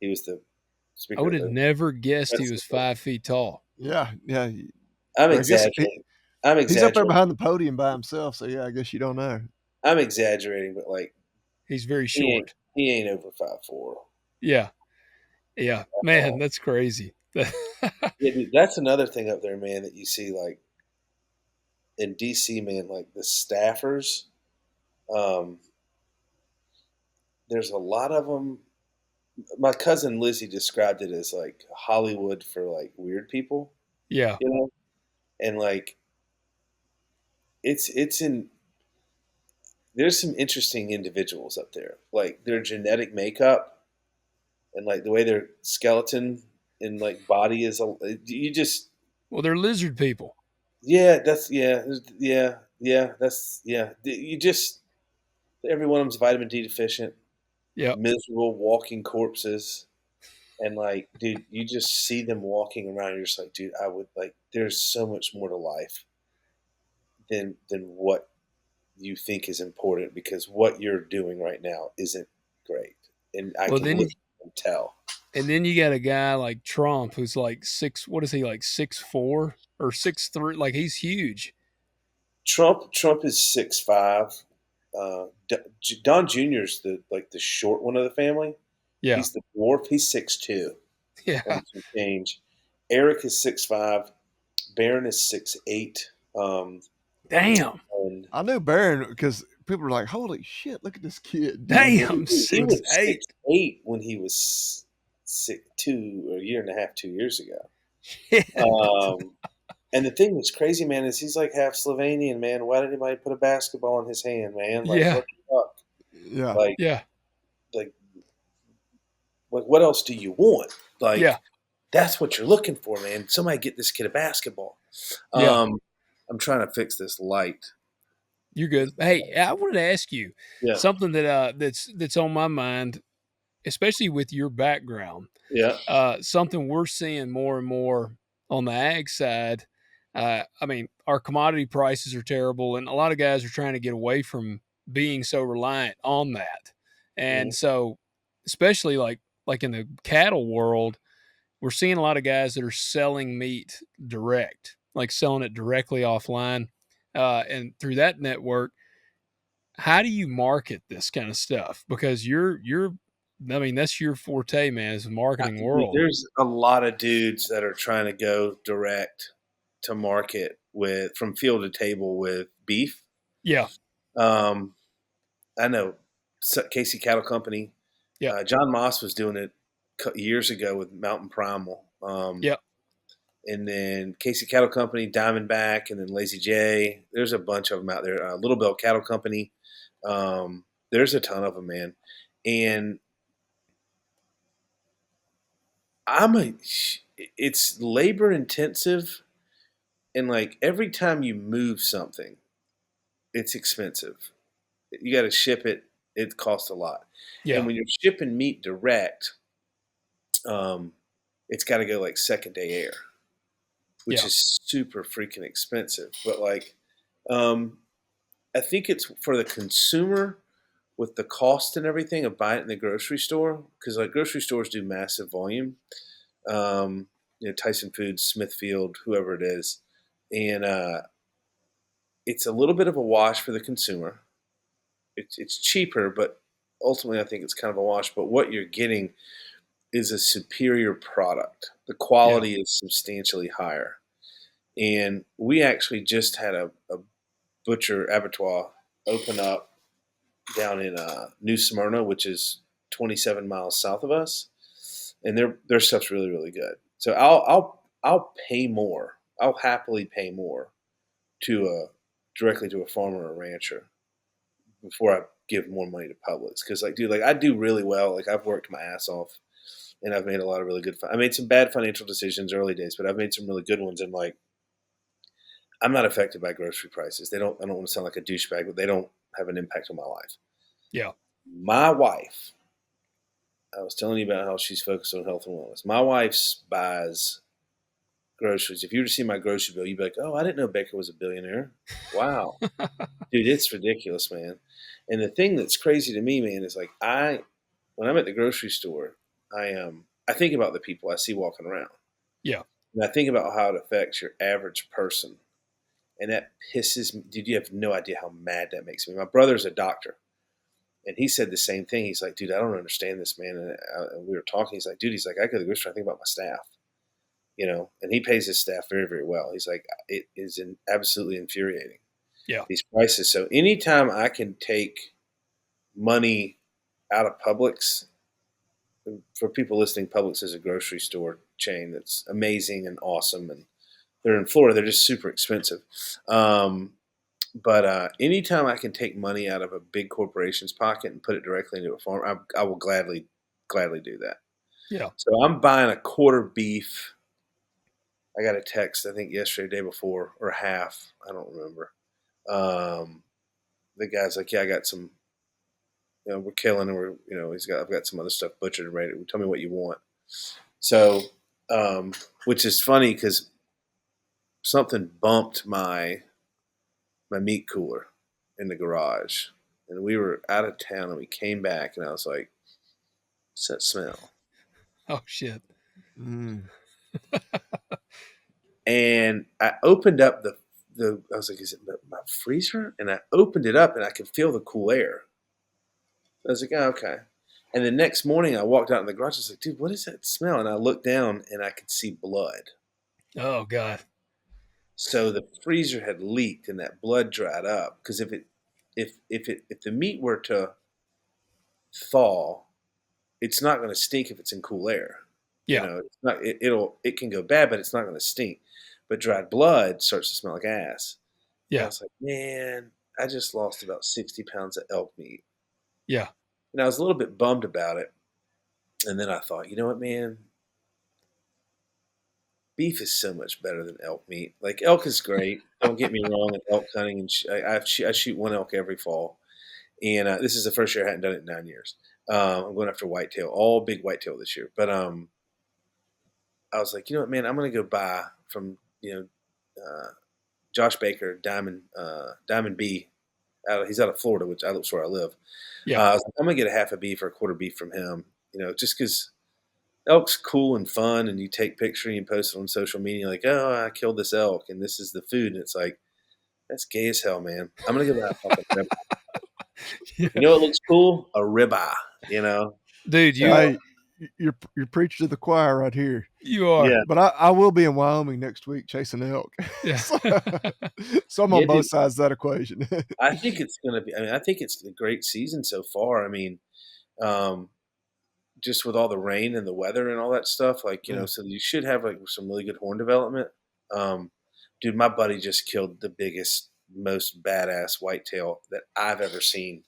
he was the I speaker would at have the never guessed he Medicine was Board. 5 feet tall. Yeah, yeah. I'm I guess exaggerating. I'm he's up there exaggerating. behind the podium by himself. So yeah, I guess you don't know. I'm exaggerating, but like He's very he ain't short. he ain't over 5'4". Yeah. Yeah. Man, that's crazy. Yeah, dude, that's another thing up there, man, that you see like in DC, man, like the staffers. Um, there's a lot of them. My cousin Lizzie described it as like Hollywood for like weird people, Yeah. you know, and like it's in. There's some interesting individuals up there, like their genetic makeup and like the way their skeleton and like body is. You just Well, they're lizard people. yeah, that's yeah. You just every one of them's vitamin D deficient, Yep. miserable walking corpses. And like, dude, you just see them walking around. You're just like, dude, I would like. There's so much more to life than what you think is important because what you're doing right now isn't great, and I Well, can look then and tell. And then you got a guy like Trump who's like six. What is he like 6'4" or 6'3"? Like he's huge. Trump is 6'5". Don Jr.'s the short one of the family. Yeah, He's the dwarf. He's 6'2" yeah. and some change. Eric is 6'5". Barron is 6'8". Damn, And I knew Baron because people were like, "Holy shit, look at this kid!" You know. damn, he six was eight. 6'8" when he was a year and a half, 2 years ago. Shit. Um, and the thing that's crazy, man, is he's like half Slovenian, man. Why did anybody put a basketball in his hand, man? Like, Yeah, what the fuck? Yeah, Like, yeah, like, what else do you want? yeah, Like, that's what you're looking for, man. Somebody get this kid a basketball. yeah. Um, I'm trying to fix this light. You're good. Hey, I wanted to ask you Yeah, something that's on my mind, especially with your background. yeah. Something we're seeing more and more on the ag side. I mean, our commodity prices are terrible, and a lot of guys are trying to get away from being so reliant on that. And Mhm. so, especially like in the cattle world, we're seeing a lot of guys that are selling meat direct, like selling it directly offline, and through that network. How do you market this kind of stuff? Because I mean, that's your forte, man, is the marketing Dude, world. there's a lot of dudes that are trying to go direct to market with from field to table with beef. Yeah, Um, I know Casey Cattle Company. yeah, John Moss was doing it years ago with Mountain Primal. yeah. And then Casey Cattle Company, Diamondback, and then Lazy J. There's a bunch of them out there. Little Bell Cattle Company. There's a ton of them, man. And I'm a, it's labor intensive, and like every time you move something, it's expensive. You got to ship it; it costs a lot. And Yeah, when you're shipping meat direct, um, it's got to go like second day air, which yeah, is super freaking expensive. But like, um, I think it's for the consumer with the cost and everything of buying it in the grocery store, because like grocery stores do massive volume. Tyson Foods, Smithfield, whoever it is, and it's a little bit of a wash for the consumer. It's cheaper, but ultimately I think it's kind of a wash. But what you're getting is a superior product. The yeah. quality is substantially higher. And we actually just had a butcher abattoir open up down in New Smyrna, which is 27 miles south of us, and their stuff's really really good. So I'll pay more. I'll happily pay more to a directly to a farmer or a rancher before I give more money to Publix, because like dude, like I do really well. Like I've worked my ass off and I've made a lot of really good. I made some bad financial decisions early days, but I've made some really good ones. And like I'm not affected by grocery prices. They don't. I don't want to sound like a douchebag, but they don't have an impact on my life. Yeah. My wife, I was telling you about how she's focused on health and wellness. My wife buys groceries. If you were to see my grocery bill, you'd be like, "Oh, I didn't know Baker was a billionaire." Wow, dude, it's ridiculous, man. And the thing that's crazy to me, man, is like when I'm at the grocery store, I think about the people I see walking around, Yeah. and I think about how it affects your average person, and that pisses me. Dude, you have no idea how mad that makes me. My brother's a doctor, and he said the same thing. He's like, dude, I don't understand this, man. And we were talking. He's like, dude, he's like, I go to the grocery store, I think about my staff, and he pays his staff very, very well. He's like, it is absolutely infuriating, Yeah. these prices. So anytime I can take money out of Publix, for people listening, Publix is a grocery store chain that's amazing and awesome. And they're in Florida. They're just super expensive. Um, but anytime I can take money out of a big corporation's pocket and put it directly into a farm, I will gladly do that. Yeah. So I'm buying a quarter beef. I got a text I think yesterday, day before, or half. I don't remember. Um, the guy's like, "Yeah, I got some. We're killing, and I've got some other stuff butchered and ready. Tell me what you want." So, which is funny because something bumped my meat cooler in the garage, and we were out of town, and we came back, and I was like, "What's that smell?" Oh shit. Mm. And I opened up the. I was like, "Is it my freezer?" And I opened it up, and I could feel the cool air. I was like, "Oh, okay." And the next morning, I walked out in the garage. I was like, "Dude, what is that smell?" And I looked down, and I could see blood. Oh god. So the freezer had leaked, and that blood dried up. Because if the meat were to thaw, it's not going to stink if it's in cool air. Yeah. It's not. It can go bad, but it's not going to stink. But dried blood starts to smell like ass. And I Yeah. was like, man, I just lost about 60 pounds of elk meat. Yeah. And I was a little bit bummed about it. And then I thought, you know what, man? beef is so much better than elk meat. Like elk is great. Don't get me wrong. In elk hunting, and I shoot one elk every fall, and this is the first year I hadn't done it in 9 years. I'm going after whitetail, all big whitetail this year. But I was like, you know what, man, I'm gonna go buy from Josh Baker, Diamond B. He's out of Florida, which that's where I live. Yeah. I was like, I'm gonna get a half a beef or a quarter beef from him. Just because elk's cool and fun, and you take picture and you post it on social media, like, oh, I killed this elk, and this is the food, and it's like, that's gay as hell, man. I'm gonna go buy a fucking ribeye. Yeah. You know what looks cool? A ribeye. You know. Dude, So Hey, you're preaching to the choir right here. you are. yeah, But I will be in Wyoming next week chasing elk. Yeah. So I'm yeah, on dude. both sides of that equation. I think it's gonna be. I mean, I think it's a great season so far. I mean, um, just with all the rain and the weather and all that stuff, like Yeah. so you should have like some really good horn development. Um, Dude, my buddy just killed the biggest, most badass whitetail that I've ever seen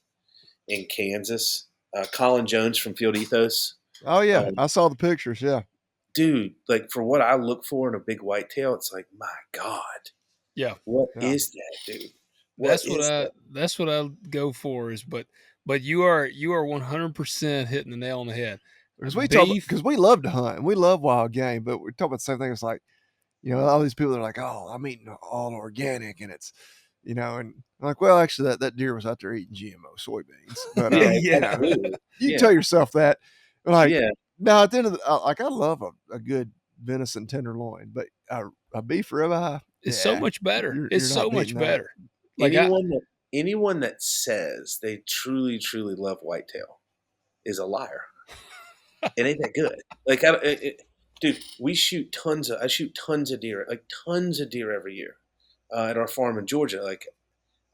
in Kansas. Colin Jones from Field Ethos. Oh yeah, Um, I saw the pictures. Yeah. Dude, like for what I look for in a big whitetail, it's like, my God, Yeah. what Yeah. is that, dude? What is that? That's what I go for is but you are 100% hitting the nail on the head. Because Beef. we love to hunt and we love wild game, but we talk about the same thing. It's like, all these people are like, oh, I'm eating all organic and it's, and I'm like, well, actually that deer was out there eating GMO soybeans. But, Yeah, Yeah. absolutely. you can Yeah, tell yourself that. But like, yeah. now at the end of like, I love a good venison tenderloin, but a beef ribeye, It's so yeah, much better. you're It's so not much beating that. better. Like I Anyone that says they truly, truly love whitetail is a liar. It ain't that good. Like, dude, I shoot tons of deer, like tons of deer every year at our farm in Georgia. Like,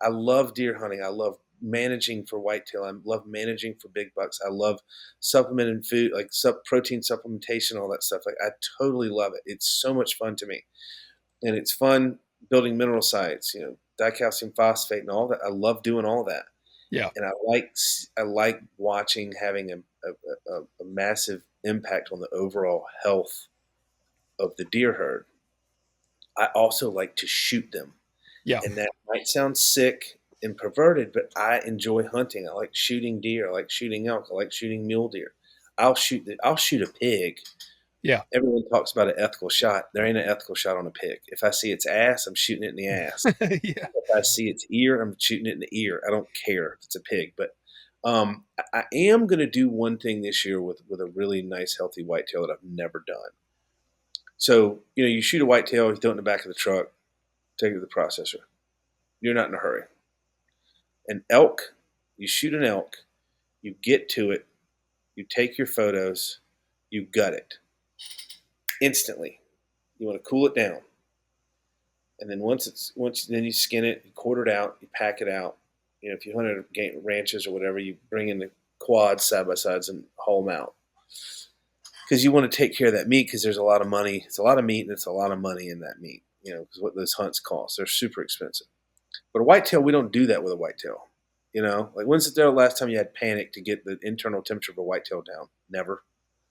I love deer hunting. I love managing for whitetail. I love managing for big bucks. I love supplementing food, like protein supplementation, all that stuff. Like, I totally love it. It's so much fun to me, and it's fun building mineral sites. Dicalcium phosphate and all that. I love doing all that, yeah. and I like watching having a massive impact on the overall health of the deer herd. I also like to shoot them, Yeah. and that might sound sick and perverted, but I enjoy hunting. I like shooting deer. I like shooting elk. I like shooting mule deer. I'll shoot a pig. Yeah. Everyone talks about an ethical shot. There ain't an ethical shot on a pig. If I see its ass, I'm shooting it in the ass. Yeah. If I see its ear, I'm shooting it in the ear. I don't care if it's a pig. But I am going to do one thing this year with a really nice, healthy whitetail that I've never done. So, you shoot a whitetail, you throw it in the back of the truck, take it to the processor. You're not in a hurry. An elk, you shoot an elk, you get to it, you take your photos, you gut it instantly. You want to cool it down. And then then you skin it, you quarter it out, you pack it out. If you hunt at ranches or whatever, you bring in the quads side by sides and haul them out. Because you want to take care of that meat because there's a lot of money. It's a lot of meat and it's a lot of money in that meat. Because what those hunts cost, they're super expensive. But a whitetail, we don't do that with a whitetail. Like when's the last time you had panic to get the internal temperature of a whitetail down? Never.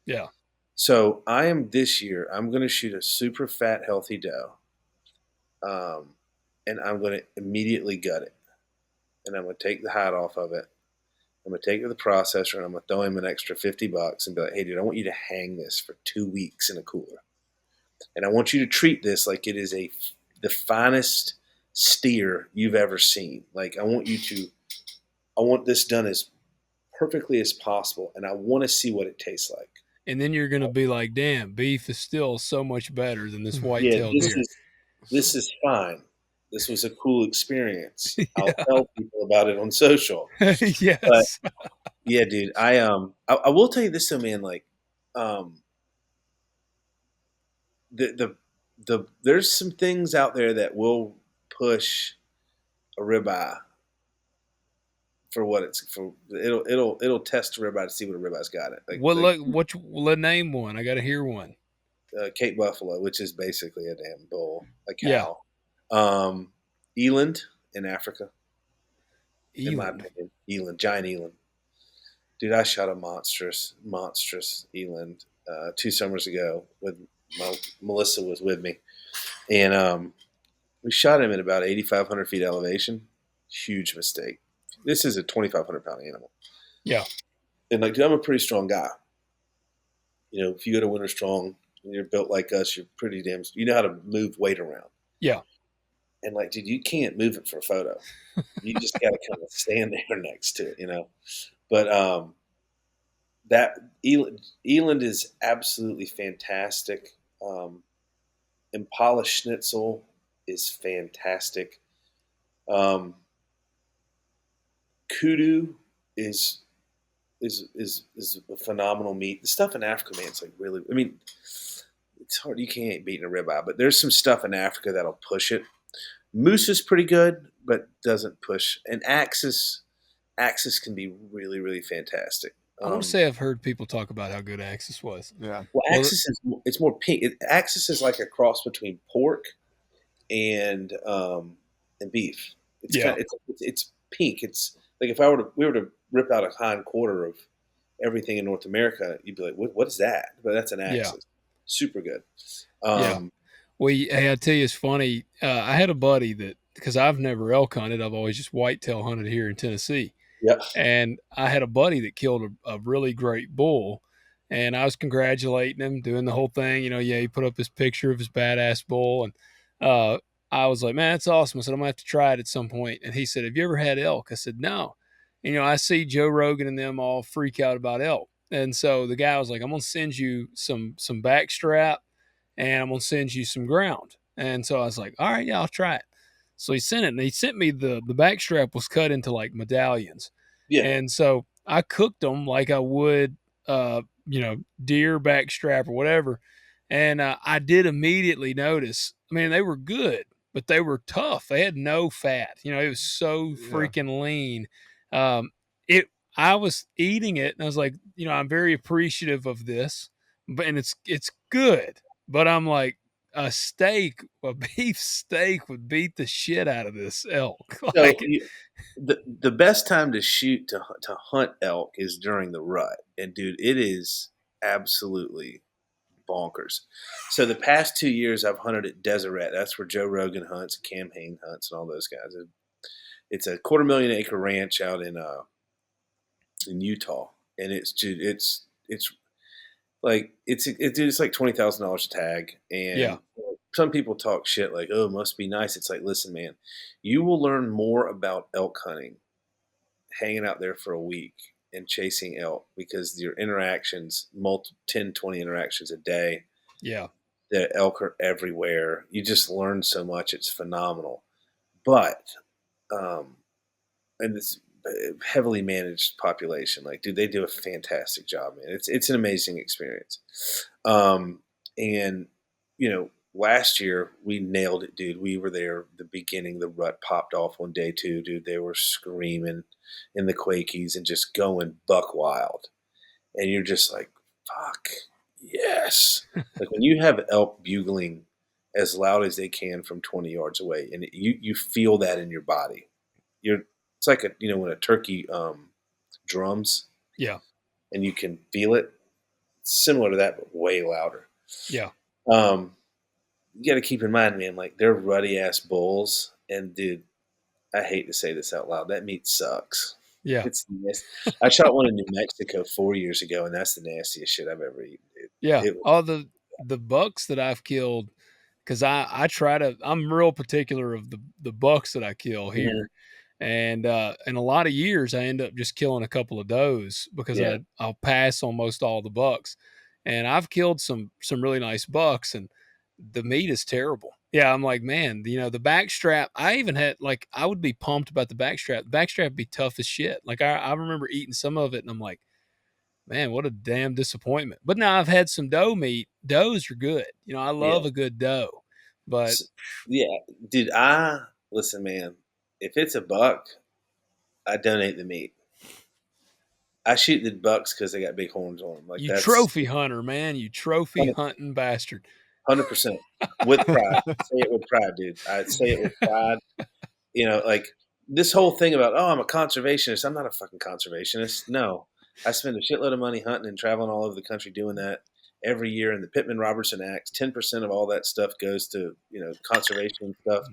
Yeah. So this year, I'm going to shoot a super fat, healthy doe. And I'm going to immediately gut it. And I'm going to take the hide off of it. I'm going to take it to the processor and I'm going to throw him an extra $50 and be like, hey, dude, I want you to hang this for 2 weeks in a cooler. And I want you to treat this like it is the finest steer you've ever seen. Like, I want this done as perfectly as possible. And I want to see what it tastes like. And then you're gonna be like, damn, beef is still so much better than this Yeah, white-tailed this deer. is this is fine. This was a cool experience. I'll Yeah. tell people about it on social. But Yes. yeah, dude, I will tell you this though, man. Like, there's some things out there that will push a ribeye for what it's for. It'll test a ribeye to see what a ribeye's got it. Let name one. I gotta hear one. Cape Buffalo, which is basically a damn bull, a Yeah. cow. Um, Eland in Africa, in my Eland. opinion, giant eland. Dude, I shot a monstrous eland 2 summers ago with Melissa was with me, and we shot him at about 8,500 feet elevation. Huge mistake. This is a 2,500 pound animal. Yeah. And like, dude, I'm a pretty strong guy. You know, if you go to Winter Strong and you're built like us, you're pretty damn. You know how to move weight around. Yeah. And like, dude, you can't move it for a photo. You just got to kind of stand there next to it, you know. But that eland is absolutely fantastic. Impala schnitzel is fantastic. Kudu is is a phenomenal meat. The stuff in Africa, man, it's like really. I mean, it's hard. You can't beat a ribeye, but there's some stuff in Africa that'll push it. Moose is pretty good, but doesn't push. And Axis can be really really fantastic. I want to say I've heard people talk about how good Axis was. Yeah. Well, Well, Axis is it's more pink. Axis is like a cross between pork and beef. It's yeah. kind of it's pink. It's like if we were to rip out a hind quarter of everything in North America, you'd be like, what is that? But that's an Yeah. Axis. Super good. Yeah. Well, hey, I tell you, it's funny. I had a buddy that, because I've never elk hunted, I've always just whitetail hunted here in Tennessee. Yeah. And I had a buddy that killed a really great bull, and I was congratulating him, doing the whole thing. You know, yeah, he put up his picture of his badass bull, and uh, I was like, man, that's awesome. I said, I'm gonna have to try it at some point. And he said, have you ever had elk? I said, no. And, you know, I see Joe Rogan and them all freak out about elk, and so the guy was like, I'm gonna send you some backstrap, and I'm gonna send you some ground. And so I was like, all right, yeah, I'll try it. So he sent it, and he sent me the backstrap was cut into like medallions, Yeah. and so I cooked them like I would, you know, deer backstrap or whatever. And I did immediately notice. I mean, they were good, but they were tough. They had no fat. You know, it was so Yeah. freaking lean. It. I was eating it, and I was like, you know, I'm very appreciative of this, but and it's good. But I'm like, a beef steak would beat the shit out of this elk. So Like, the best time to hunt elk is during the rut, and dude, it is absolutely bonkers. So the past 2 years, I've hunted at Deseret. That's where Joe Rogan hunts, Cam Hain hunts, and all those guys. It's a 250,000 acre ranch out in Utah, and it's like it's like $20,000 a tag, yeah, and some people talk shit like, "Oh, it must be nice." It's like, listen, man, you will learn more about elk hunting hanging out there for a week and chasing elk because your interactions, 10, 20 interactions a day, yeah, the elk are everywhere. You just learn so much; it's phenomenal. But um, and it's heavily managed population. Like, dude, they do a fantastic job, man. It's an amazing experience. Um, and you know, last year we nailed it, dude. We were there the beginning. The rut popped off on day two, dude. They were screaming in the Quakies and just going buck wild. And you're just like, fuck, yes. Like when you have elk bugling as loud as they can from 20 yards away, and you feel that in your body. It's like when a turkey drums yeah, and you can feel it. It's similar to that, but way louder. yeah. Um, you got to keep in mind, man, like they're ruddy ass bulls, and dude, I hate to say this out loud, that meat sucks. Yeah. It's nasty. I shot one in New Mexico 4 years ago, and that's the nastiest shit I've ever eaten, dude. Yeah. It was, All the bucks that I've killed, because I try to, I'm real particular of the bucks that I kill mhm, here. And in a lot of years I end up just killing a couple of does because yeah, I'll pass on most all the bucks. And I've killed some really nice bucks, and the meat is terrible. Yeah, I'm like, man, you know, the backstrap, I even had, like, I would be pumped about the backstrap. The backstrap would be tough as shit. Like, I remember eating some of it, and I'm like, man, what a damn disappointment. But now I've had some doe meat. Does are good. You know, I yeah, love a good doe. But yeah, dude. I listen, man. If it's a buck, I donate the meat. I shoot the bucks because they got big horns on them. Like you that's trophy hunter, man, you trophy hunting bastard. 100% with pride. Say it with pride, dude. I say it with pride. Like this whole thing about, oh, I'm a conservationist. I'm not a fucking conservationist. No, I spend a shitload of money hunting and traveling all over the country doing that, every year in the Pittman-Robertson Act. 10% of all that stuff goes to conservation and stuff,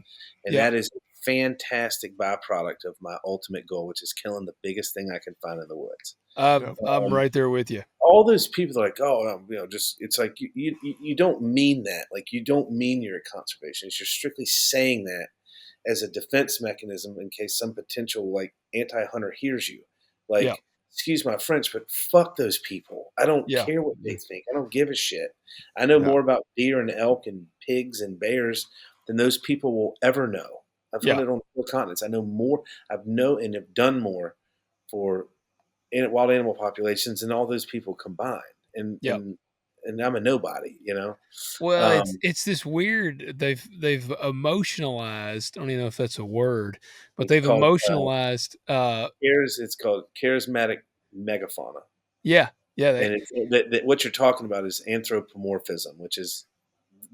and Yeah. that is a fantastic byproduct of my ultimate goal, which is killing the biggest thing I can find in the woods. Yep. I'm right there with you. All those people are like, oh, just it's like you don't mean that. Like you don't mean you're a conservationist. You're strictly saying that as a defense mechanism in case some potential like anti-hunter hears you. Yeah. Like, excuse my French, but fuck those people. I don't Yeah. care what they think. I don't give a shit. I know Yeah. more about deer and elk and pigs and bears than those people will ever know. I've Yeah. hunted on 4 continents. I know more. I've known and have done more for wild animal populations than all those people combined. And Yeah. I'm a nobody, Well, Um, it's this weird. They've emotionalized. I don't even know if that's a word, but it's they've called emotionalized. It's called charismatic megafauna. Yeah. Yeah. And it's what you're talking about is anthropomorphism, which is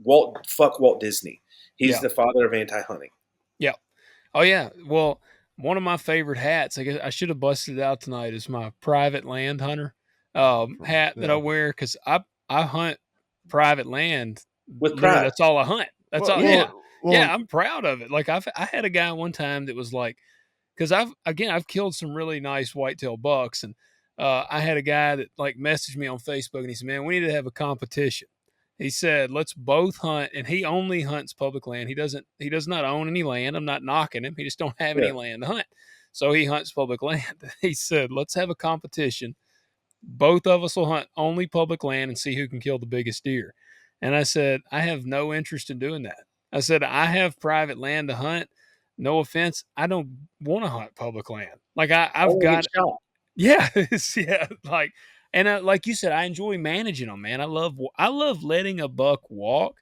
Walt Disney. He's Yeah. the father of anti-hunting. Yeah. Oh yeah. Well, one of my favorite hats. I guess I should have busted it out tonight. Is my private land hunter hat that I Yeah. wear because I hunt private land. With Literally, pride. that's all I hunt. That's Well, all. Yeah. well, Yeah. well. I'm proud of it. Like I had a guy one time that was like, because I've killed some really nice whitetail bucks, and I had a guy that like messaged me on Facebook, and he said, "Man, we need to have a competition." He said, "Let's both hunt," and he only hunts public land. He does not own any land. I'm not knocking him. He just don't have any Yeah. land to hunt, so he hunts public land. He said, "Let's have a competition. Both of us will hunt only public land and see who can kill the biggest deer." And I said, "I have no interest in doing that." I said, "I have private land to hunt. No offense, I don't want to hunt public land. Like I I've want to get got, shot. yeah, yeah, like, and like you said, I enjoy managing them, man. I love letting a buck walk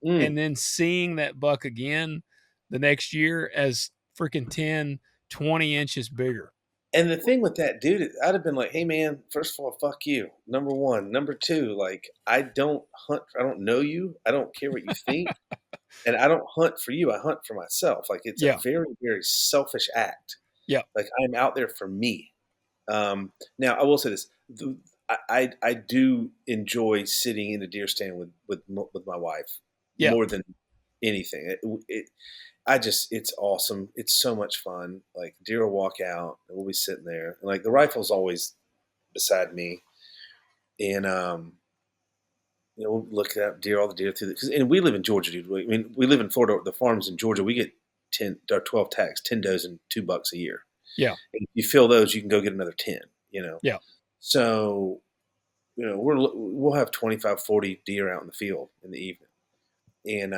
Mm. and then seeing that buck again the next year as freaking 10, 20 inches bigger. And the thing with that dude, I'd have been like, "Hey man, first of all, fuck you. Number one, number two, like I don't hunt. I don't know you. I don't care what you think, and I don't hunt for you. I hunt for myself. Like it's a Yeah, very, very selfish act. yeah, Like I'm out there for me." Now I will say this: I do enjoy sitting in a deer stand with my wife yeah, more than anything. It's awesome. It's so much fun. Like deer will walk out and we'll be sitting there, and like the rifle's always beside me, and we'll look at deer, all the deer through because and we live in Georgia, dude. I mean, we live in Florida. The farms in Georgia, we get 10 or 12 tags, 10 does and $2 a year. yeah, And if you fill those, you can go get another 10. You know, yeah, so we'll have 25, 40 deer out in the field in the evening, and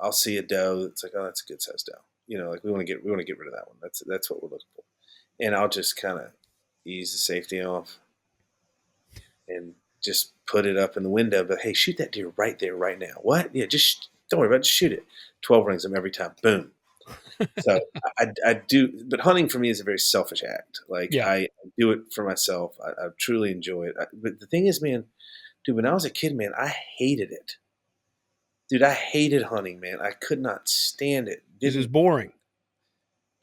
I'll see a doe that's like, oh, that's a good sized doe. Like we want to get rid of that one. That's what we're looking for, and I'll just kind of ease the safety off and just put it up in the window. But hey, shoot that deer right there, right now. What? Yeah, just don't worry about it. Just shoot it. 12 rings them every time. Boom. So I do, but hunting for me is a very selfish act. Like yeah. I do it for myself. I truly enjoy it. But the thing is, man, dude, when I was a kid, man, I hated it. Dude, I hated hunting, man. I could not stand it. This is Didn't boring.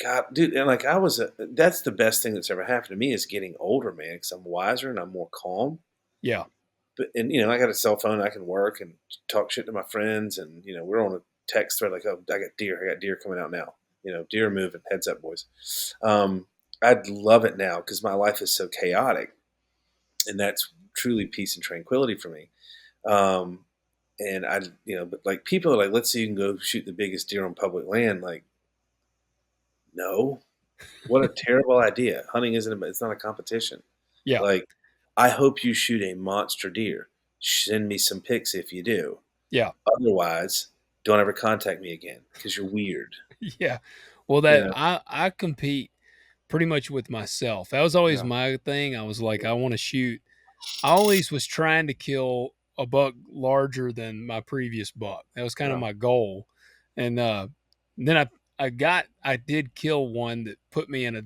God, dude, and like that's the best thing that's ever happened to me is getting older, man, because I'm wiser and I'm more calm. Yeah, But and I got a cell phone, I can work and talk shit to my friends, and we're on a text thread like, oh, I got deer coming out now. Deer are moving, heads up, boys. Um, I'd love it now because my life is so chaotic, and that's truly peace and tranquility for me. Um, and but like people are like, let's see, you can go shoot the biggest deer on public land. Like, no, what a terrible idea. Hunting it's not a competition. yeah, Like, I hope you shoot a monster deer. Send me some pics if you do. yeah, Otherwise, don't ever contact me again because you're weird. yeah. Well, You that know? I compete pretty much with myself. That was always Yeah. my thing. I was like, I want to shoot. I always was trying to kill a buck larger than my previous buck. That was kind of Yeah. my goal. And then I did kill one that put me in a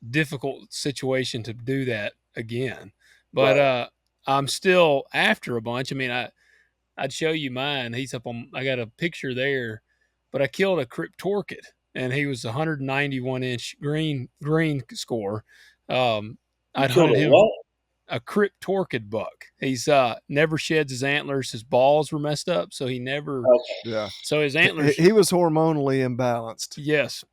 difficult situation to do that again. But Right. I'm still after a bunch. I mean, I'd show you mine. He's up on. I got a picture there, but I killed a Cryptorchid, and he was 191 inch green score. You I'd killed hunted a him what? a cryptorchid buck. He's never sheds his antlers. His balls were messed up, so he never. Okay. Yeah. So his He, antlers, he was hormonally imbalanced. yes,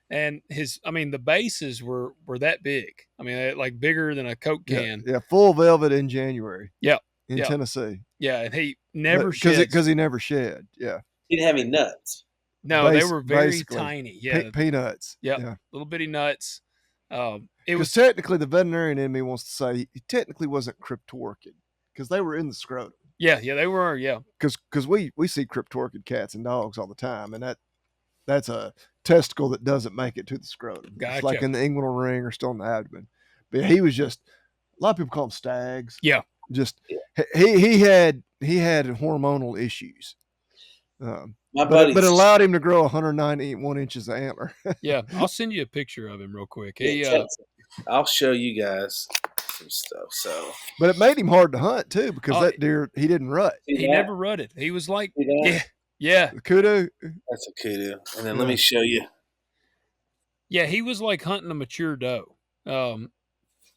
and the bases were that big. I mean, like bigger than a Coke Yeah. can. Yeah. Full velvet in January Yeah, in yeah, Tennessee. yeah, and he But never sheds. because he never shed. Yeah. He didn't have any nuts. No, they were very Basically. tiny. Yeah, Peanuts. yep, Yeah. little bitty nuts. It Because was technically, the veterinarian in me wants to say he technically wasn't cryptorchid because they were in the scrotum. yeah, they were Because we see cryptorchid cats and dogs all the time, and that's a testicle that doesn't make it to the scrotum. It's like Gotcha. in the inguinal ring or still in the abdomen. But he was just a lot of people call them stags. Yeah. Just he had hormonal issues. My But it buddies, allowed him to grow 191 inches of antler. Yeah, I'll send you a picture of him real quick. I'll show you guys some stuff. So, But it made him hard to hunt too because Oh, that deer he didn't rut. see he that? never rutted. He was like, See that? yeah, The kudu. That's a kudu. And then let me show you. yeah. He was like hunting a mature doe.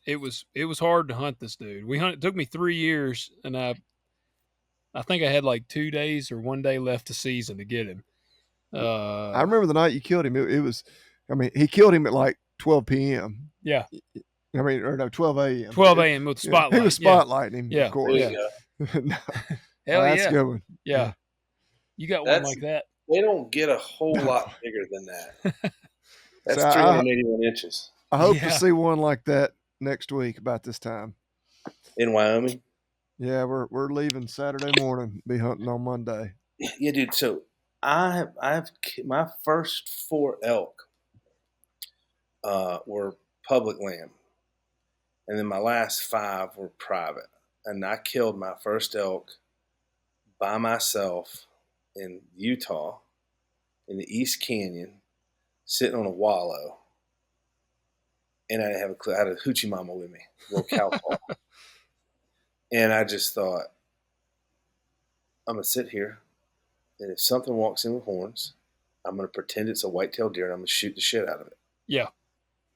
It was hard to hunt this dude. It took me 3 years, and I think I had like 2 days or 1 day left of season to get him. I remember the night you killed him. It was, I mean, he killed him at like 12 p.m. Yeah, I mean, or no, 12 a.m. 12 a.m. with the spotlight. He was spotlighting him, Yeah. of course. There you Yeah. go. No, Hell that's yeah, a good one. yeah. You got one That's- like that? They don't get a whole lot bigger than that. That's So 381 inches I hope Yeah. to see one like that next week about this time. in Wyoming. Yeah, we're leaving Saturday morning. Be hunting on Monday. Yeah, dude. So I've my first 4 elk were public land, and then my last 5 were private. And I killed my first elk by myself in Utah, in the East Canyon, sitting on a wallow, and I didn't have a clue. I had a hoochie mama with me, a little cow paw, and I just thought, I'm gonna sit here, and if something walks in with horns, I'm gonna pretend it's a white-tailed deer, and I'm gonna shoot the shit out of it. Yeah.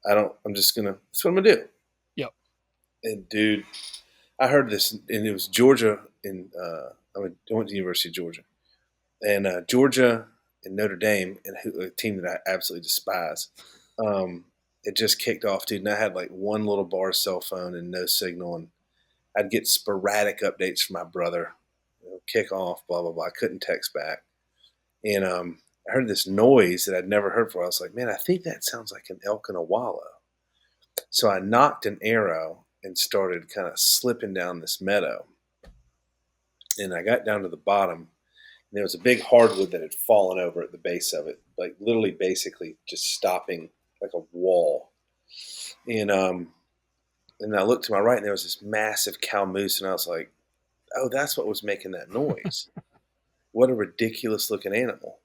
I'm just gonna. That's what I'm gonna do. Yep. And dude, I heard this, and it was Georgia. I went to the University of Georgia, and Georgia and Notre Dame, and a team that I absolutely despise. It just kicked off, dude, and I had like one little bar cell phone and no signal, and I'd get sporadic updates from my brother. Kick off, blah blah blah. I couldn't text back, and I heard this noise that I'd never heard before. I was like, man, I think that sounds like an elk in a wallow. So I knocked an arrow and started kind of slipping down this meadow. And I got down to the bottom, and there was a big hardwood that had fallen over at the base of it, like literally basically just stopping like a wall. And I looked to my right, and there was this massive cow moose, and I was like, oh, that's what was making that noise. What a ridiculous looking animal.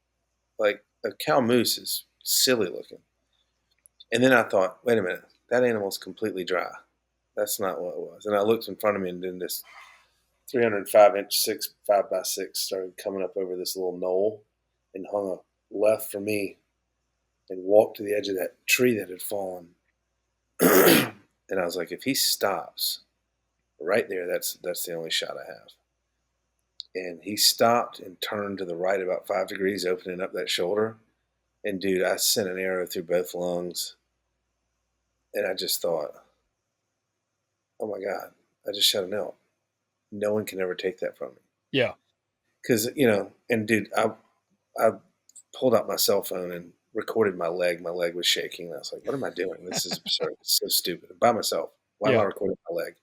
Like, a cow moose is silly looking. And then I thought, wait a minute, that animal's completely dry. That's not what it was. And I looked in front of me, and then this 305-inch 5x6 started coming up over this little knoll and hung a left for me and walked to the edge of that tree that had fallen. And I was like, if he stops right there, that's the only shot I have. And he stopped and turned to the right about 5 degrees, opening up that shoulder. And dude, I sent an arrow through both lungs. And I just thought, oh my God, I just shot an elk. No one can ever take that from me. Yeah. Because, and dude, I pulled out my cell phone and recorded my leg. My leg was shaking. And I was like, what am I doing? This is absurd. It's so stupid. I'm by myself. Why am I recording my leg?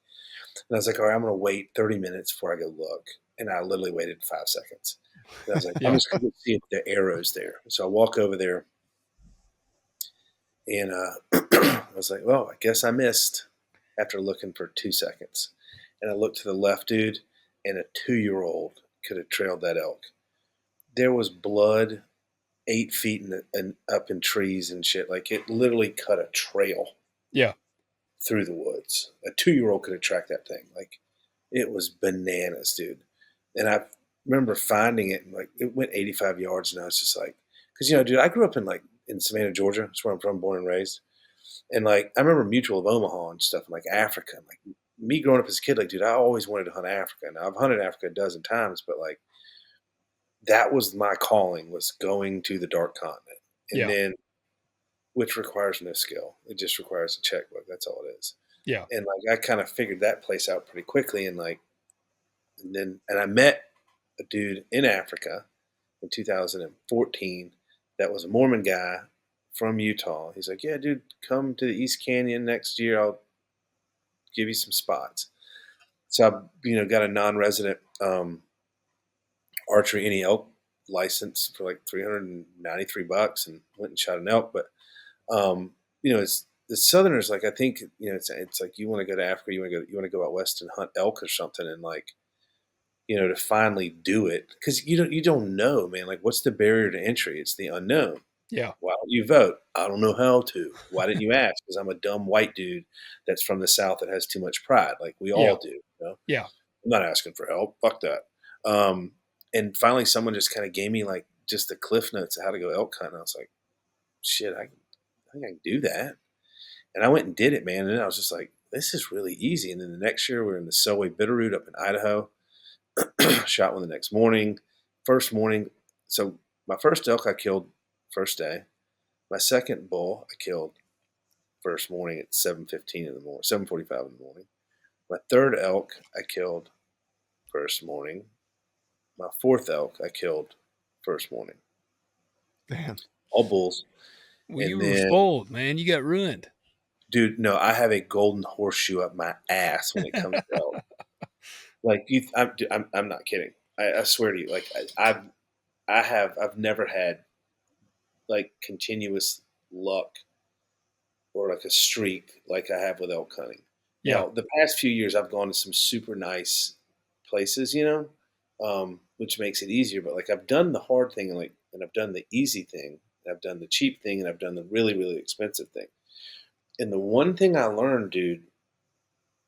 And I was like, all right, I'm going to wait 30 minutes before I go look. And I literally waited 5 seconds. And I was like, I'm just going to see if the arrow's there. So I walk over there. And I was like, well, I guess I missed after looking for 2 seconds. And I looked to the left, dude, and a 2-year-old could have trailed that elk. There was blood 8 feet and up in trees and shit. Like, it literally cut a trail. Yeah. Through the woods. A 2-year-old could have tracked that thing. Like, it was bananas, dude. And I remember finding it, and like, it went 85 yards, and I was just like, because, dude, I grew up in Savannah, Georgia. That's where I'm from, born and raised. And like, I remember Mutual of Omaha and stuff, in like Africa, and like me growing up as a kid, like, dude, I always wanted to hunt Africa. Now I've hunted Africa a dozen times, but like that was my calling, was going to the dark continent. And Yeah. then, which requires no skill. It just requires a checkbook. That's all it is. Yeah. And like I kind of figured that place out pretty quickly. And like, and I met a dude in Africa in 2014 that was a Mormon guy from Utah. He's like, yeah, dude, come to the East Canyon next year. I'll give you some spots. So I, got a non-resident archery any elk license for like $393 and went and shot an elk. But it's the Southerners, like, I think, it's like, you want to go to Africa, you want to go out west and hunt elk or something, and like, to finally do it, because you don't know, man. Like, what's the barrier to entry? It's the unknown. Yeah. Why don't you vote? I don't know how to. Why didn't you ask? Because I'm a dumb white dude that's from the South that has too much pride, like we Yeah. all do. Yeah. I'm not asking for help. Fuck that. And finally, someone just kind of gave me like just the cliff notes of how to go elk hunting. I was like, shit, I think I can do that. And I went and did it, man. And then I was just like, this is really easy. And then the next year, we were in the Selway Bitterroot up in Idaho. Shot one the next morning. First morning, so my first elk I killed first day. My second bull I killed first morning at 7:15 in the morning, 7:45 in the morning. My third elk I killed first morning. My fourth elk I killed first morning. Damn. All bulls. Well, you And were then, spoiled, man. You got ruined. dude, no, I have a golden horseshoe up my ass when it comes to elk. Like, I'm not kidding. I swear to you, like I've never had like continuous luck or like a streak like I have with elk hunting. Yeah. Now, the past few years, I've gone to some super nice places, which makes it easier. But like, I've done the hard thing, and I've done the easy thing, and I've done the cheap thing, and I've done the really, really expensive thing. And the one thing I learned, dude,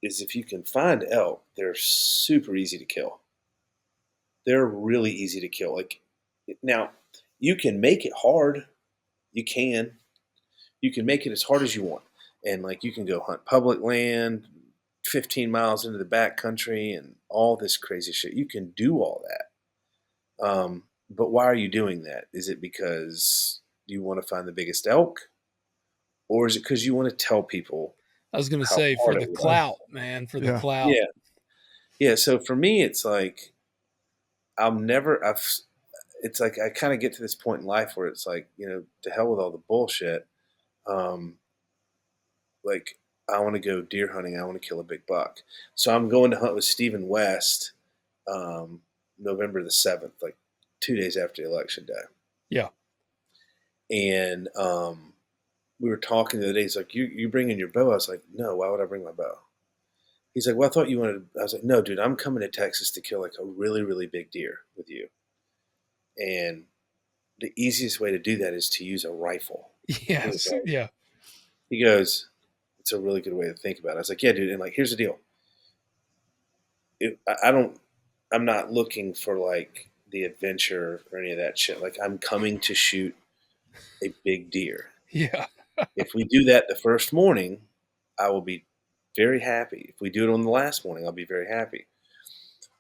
is if you can find elk, they're super easy to kill. They're really easy to kill. Like, now, you can make it hard. You can. You can make it as hard as you want. And like, you can go hunt public land 15 miles into the back country and all this crazy shit. You can do all that. But why are you doing that? Is it because you want to find the biggest elk? Or is it because you want to tell people I was going to how say for hard the it was? clout, man, for the Yeah. clout. Yeah. Yeah. So for me, it's like, it's like I kind of get to this point in life where it's like, to hell with all the bullshit. Um, like, I want to go deer hunting. I want to kill a big buck. So I'm going to hunt with Stephen West, November the 7th, like 2 days after the election day. Yeah. And we were talking the other day. He's like, you bringing your bow? I was like, no, why would I bring my bow? He's like, well, I thought you wanted, I was like, no, dude, I'm coming to Texas to kill like a really, really big deer with you. And the easiest way to do that is to use a rifle. Yes. Yeah. He goes, it's a really good way to think about it. I was like, yeah, dude. And like, here's the deal. I'm not looking for like the adventure or any of that shit. Like, I'm coming to shoot a big deer. Yeah. If we do that the first morning, I will be very happy. If we do it on the last morning, I'll be very happy.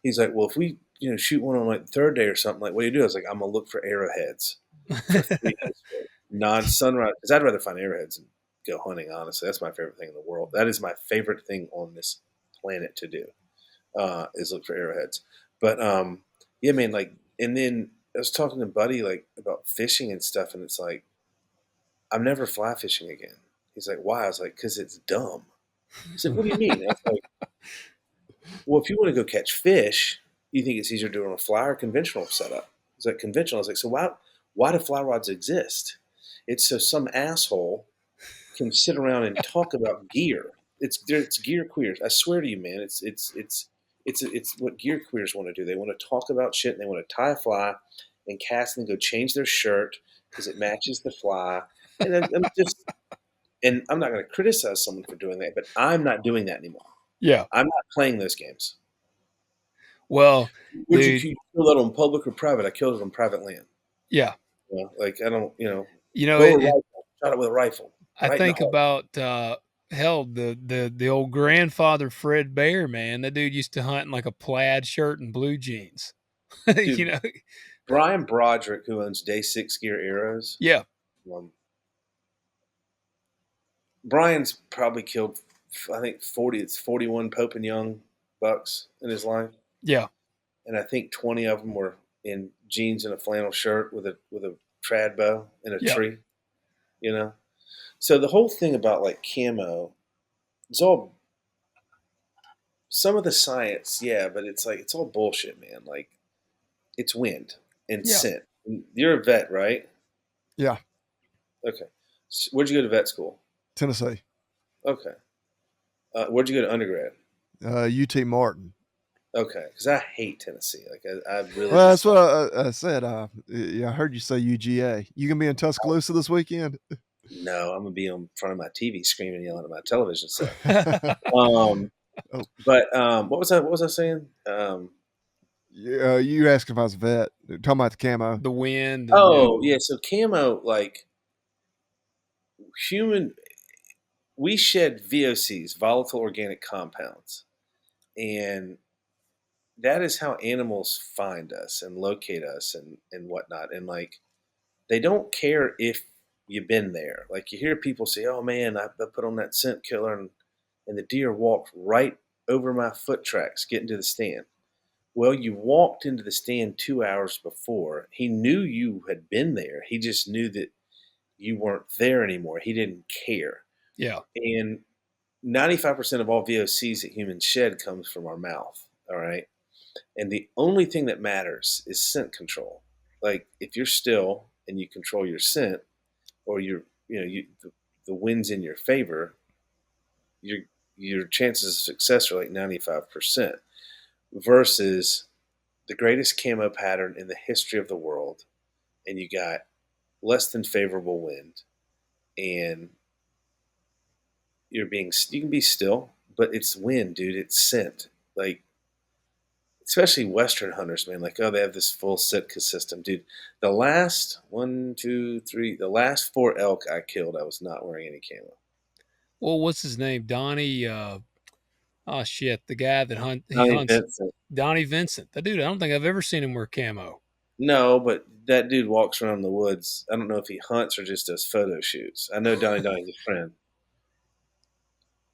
He's like, well, if we, shoot one on like the third day or something, like, what do you do? I was like, I'm going to look for arrowheads for 3 days straight. Non-sunrise, because I'd rather find arrowheads and go hunting, honestly. That's my favorite thing in the world. That is my favorite thing on this planet to do, is look for arrowheads. But yeah, man, like, and then I was talking to Buddy like about fishing and stuff, and it's like, I'm never fly fishing again. He's like, why? I was like, because it's dumb. He said, what do you mean? I was like, well, if you want to go catch fish, you think it's easier to do it on a fly or conventional setup? He's like, conventional. I was like, so why do fly rods exist? It's so some asshole can sit around and talk about gear. It's gear queers. I swear to you, man. It's what gear queers want to do. They want to talk about shit, and they want to tie a fly and cast and go change their shirt because it matches the fly. And I'm not going to criticize someone for doing that, but I'm not doing that anymore. Yeah. I'm not playing those games. Well, Would you dude, kill that on public or private? I killed it on private land. yeah. Like, I don't, You know, bow or rifle, shot it with a rifle, I right in the think heart. about hell, the old grandfather Fred Bear, man, that dude used to hunt in like a plaid shirt and blue jeans. you Dude, know, Brian Broderick, who owns Day Six Gear Arrows, yeah, um, Brian's probably killed, I think 41 Pope and Young bucks in his life, yeah, and I think 20 of them were in jeans and a flannel shirt with a trad bow in a yeah, tree. You know, so the whole thing about like camo, it's all some of the science, yeah, but it's like it's all bullshit, man. Like it's wind and yeah. scent. You're a vet, right? Yeah, Okay. Where'd you go to vet school? Tennessee, Okay. Where'd you go to undergrad? UT Martin. Okay, because I hate Tennessee. Like I really Well, that's just what don't. I said. Yeah, I heard you say UGA. You gonna be in Tuscaloosa this weekend? No, I'm gonna be in front of my TV screaming, and yelling at my television set. Oh, Um, but what was I? What was I saying? yeah, you asked if I was a vet. Talking about the camo. The wind and yeah, Oh yeah, so camo, like human, we shed VOCs, volatile organic compounds, and that is how animals find us and locate us and whatnot. And like they don't care if you've been there. Like you hear people say, "Oh man, I put on that scent killer and the deer walked right over my foot tracks getting to the stand." Well, you walked into the stand 2 hours before. He knew you had been there. He just knew that you weren't there anymore. He didn't care. yeah, And 95% of all VOCs that humans shed comes from our mouth. All right. And the only thing that matters is scent control. Like if you're still and you control your scent, or the wind's in your favor, your your chances of success are like 95%. Versus the greatest camo pattern in the history of the world, and you got less than favorable wind, and you can be still, but it's wind, dude. It's scent. Like especially Western hunters, man. Like, oh, they have this full Sitka system, dude. The last one, two, three, the last four elk I killed, I was not wearing any camo. well, what's his name? Donnie. Oh shit, the guy that he Donnie hunts. Vincent. Donnie Vincent. That dude, I don't think I've ever seen him wear camo. No, but that dude walks around the woods. I don't know if he hunts or just does photo shoots. I know Donnie's a friend.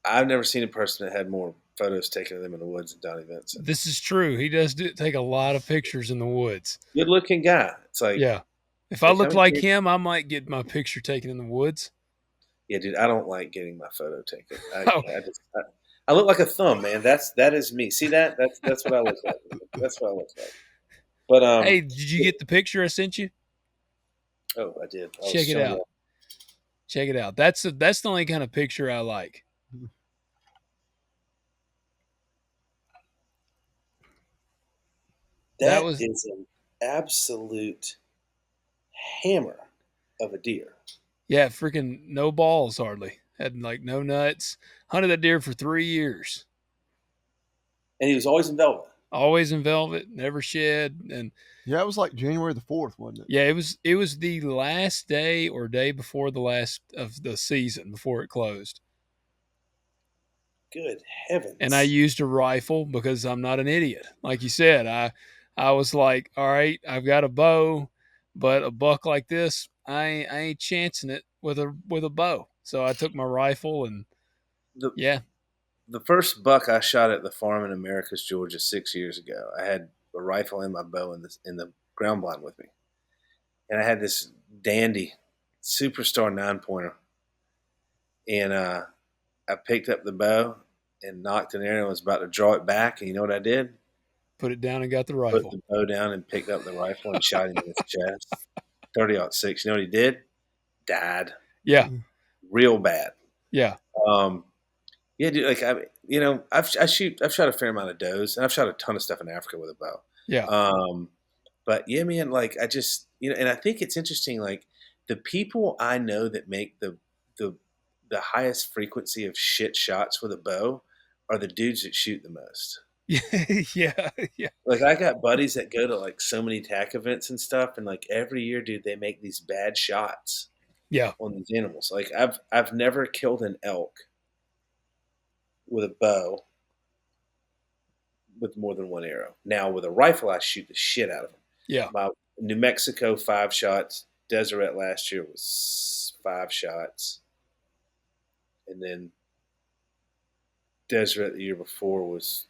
I've never seen a person that had more photos taken of them in the woods than Donnie Vincent. This is true. He does take a lot of pictures in the woods. Good looking guy. It's Yeah. If I like how looked many like kids? him, I might get my picture taken in the woods. Yeah, dude. I don't like getting my photo taken. Oh, I look like a thumb, man. That is me. See that? That's what I look like. That's what I look like. But hey, did you get the picture I sent you? oh, I did. I was Check it showing out. you. Check it out. That's the only kind of picture I like. That That was is an absolute hammer of a deer. yeah, freaking no balls hardly. Had like no nuts. Hunted that deer for 3 years. And he was always in velvet. Always in velvet, never shed, and Yeah, it was like January the 4th, wasn't it? yeah, it was the last day or day before the last of the season before it closed. Good And I heavens. used a rifle because I'm not an idiot. Like you said, I was like, all right, I've got a bow, but a buck like this, I ain't chancing it with a bow. So I took my rifle and The yeah, the first buck I shot at the farm in Americus, Georgia, 6 years ago, I had a rifle and my bow in the ground blind with me, and I had this dandy superstar 9 pointer, and I picked up the bow and knocked an arrow and was about to draw it back, and you know what I did? put it down and got the Put rifle. the bow down and picked up the rifle and shot him in his chest. 30-06. You know what he did? Died Yeah, real bad. yeah, Um, Yeah, dude. Like I've shot a fair amount of does, and I've shot a ton of stuff in Africa with a bow. yeah, But yeah, man. Like I just and I think it's interesting. Like the people I know that make the the highest frequency of shit shots with a bow are the dudes that shoot the most. yeah, yeah, Like I got buddies that go to like so many tack events and stuff, and like every year, dude, they make these bad shots yeah. on these animals. Like I've never killed an elk with a bow with more than one arrow. Now with a rifle, I shoot the shit out of them. Yeah. My New Mexico 5 shots. Deseret last year was 5 shots, and then Deseret the year before was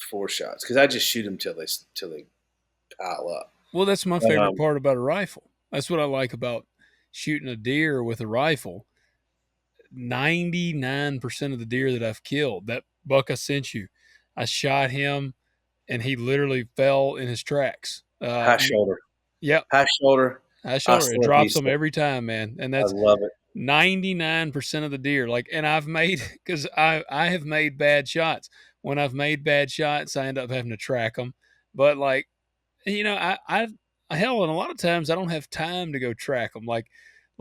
4 shots because I just shoot them till they pile up. Well, that's my favorite part about a rifle. That's what I like about shooting a deer with a rifle. 99% of the deer that I've killed, that buck I sent you, I shot him and he literally fell in his tracks. High shoulder. Yep. High shoulder. High shoulder. It drops them every time, man. And I that's love it. 99% of the deer. Like, and I've made, because I have made bad shots. When I've made bad shots, I end up having to track them. But like, you know, hell, and a lot of times I don't have time to go track them. Like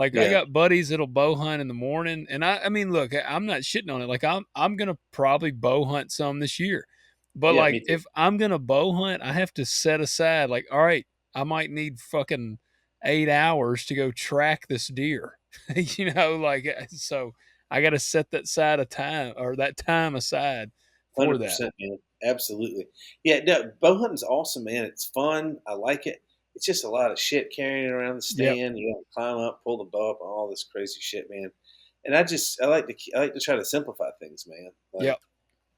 I got buddies that'll bow hunt in the morning, and I mean, look, I'm not shitting on it. Like I'm gonna probably bow hunt some this year, but like if I'm gonna bow hunt, I have to set aside like, all right, I might need fucking 8 hours to go track this deer, you know, like so I got to set that side of time or that time aside for 100%, that. man. Absolutely. Yeah, no, bow hunting's awesome, man. It's fun. I like it. It's just a lot of shit carrying around the stand. You got to climb up, pull the bow up, all this crazy shit, man. And I like to try to simplify things, man. Like,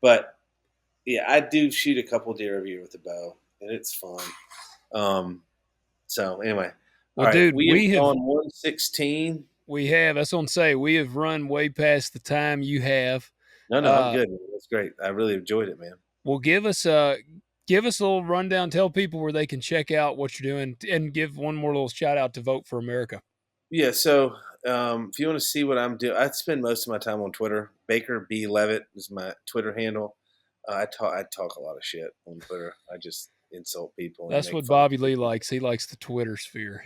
but yeah, I do shoot a couple deer every year with the bow, and it's fun. So anyway, well, all right, dude, we have gone 116. We have. That's what I'm saying. We have run way past the time you have. No, I'm good, man. That's great. I really enjoyed it, man. Well, give us a little rundown. Tell people where they can check out what you're doing, and give one more little shout out to Vote for America. Yeah. So if you want to see what I'm doing, I spend most of my time on Twitter. Baker B Leavitt is my Twitter handle. I talk a lot of shit on Twitter. I just insult people. That's what Bobby Lee likes. He likes the Twitter sphere.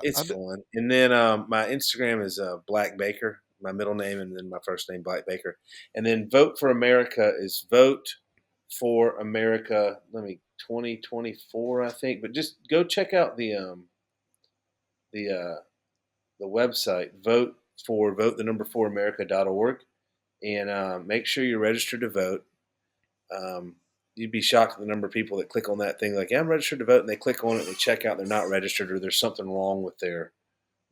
It's fun. And then my Instagram is Black Baker, my middle name, and then my first name, Black Baker. And then Vote for America is Vote for America. 2024, I think. But just go check out the website, vote the number 4 America.org, and make sure you're registered to vote. You'd be shocked at the number of people that click on that thing like, yeah, I'm registered to vote, and they click on it and they check out they're not registered or there's something wrong with their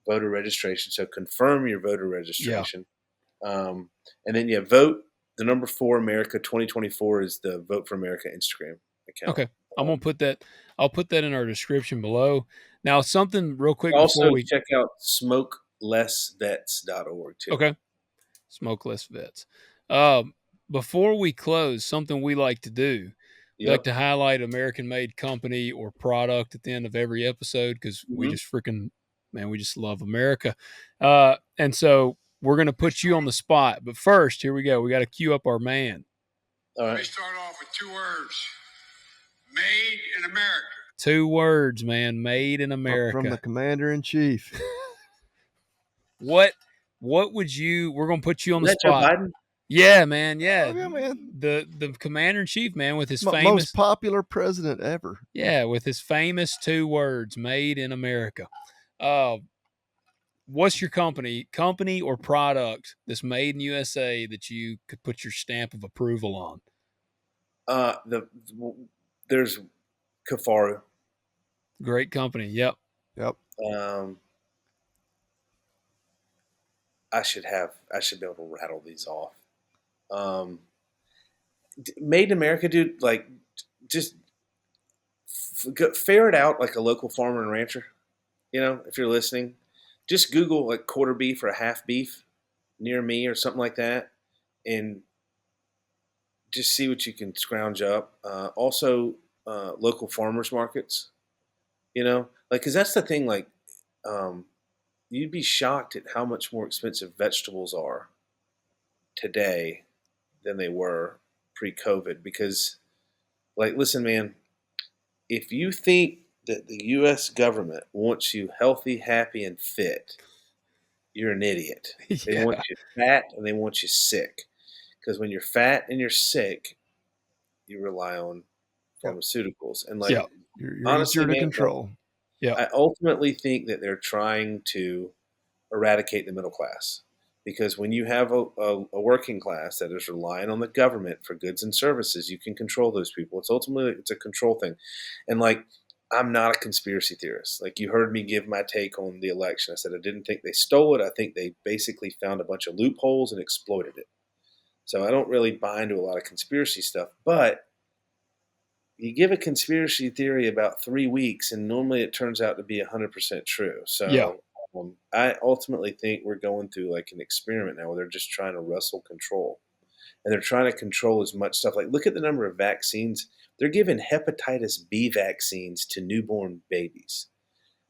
voter registration. So confirm your voter registration. And then vote the number 4 America 2024 is the Vote for America Instagram account. Okay. I'm gonna put that. I'll put that in our description below. Now, something real quick also before we check out smokelessvets.org too. Okay. Smokeless Vets. Before we close, something we like to do. We like to highlight American-made company or product at the end of every episode because we just we just love America. And so we're going to put you on the spot. But first, here we go. We got to cue up our man. All right. Let me start off with 2 words. Made in America. 2 words, man. Made in America. From the Commander-in-Chief. What would you? We're going to put you on the spot. Joe Biden? Yeah, man. Yeah. Oh, yeah, man. The Commander-in-Chief, man, with his famous most popular president ever. Yeah, with his famous 2 words, made in America. What's your company or product that's made in USA that you could put your stamp of approval on? There's Kifaru. Great company. Yep. I should be able to rattle these off. Made in America, dude. Like, just ferret out like a local farmer and rancher. You know, if you're listening, just Google like quarter beef or a half beef near me or something like that, and just see what you can scrounge up. Also, local farmers markets. You know, like, because that's the thing. Like, you'd be shocked at how much more expensive vegetables are today than they were pre-COVID. Because, like, listen, man, if you think that the U.S. government wants you healthy, happy, and fit, you're an idiot. They want you fat and they want you sick. Because when you're fat and you're sick, you rely on pharmaceuticals. And like, you're honestly, easier to control. I ultimately think that they're trying to eradicate the middle class. Because when you have a working class that is relying on the government for goods and services, you can control those people. It's ultimately it's a control thing. And like I'm not a conspiracy theorist. Like you heard me give my take on the election. I said I didn't think they stole it. I think they basically found a bunch of loopholes and exploited it. So I don't really buy into a lot of conspiracy stuff. But you give a conspiracy theory about 3 weeks, and normally it turns out to be 100% true. Yeah. So I ultimately think we're going through like an experiment now where they're just trying to wrestle control, and they're trying to control as much stuff. Like, look at the number of vaccines they're giving. Hepatitis B vaccines to newborn babies.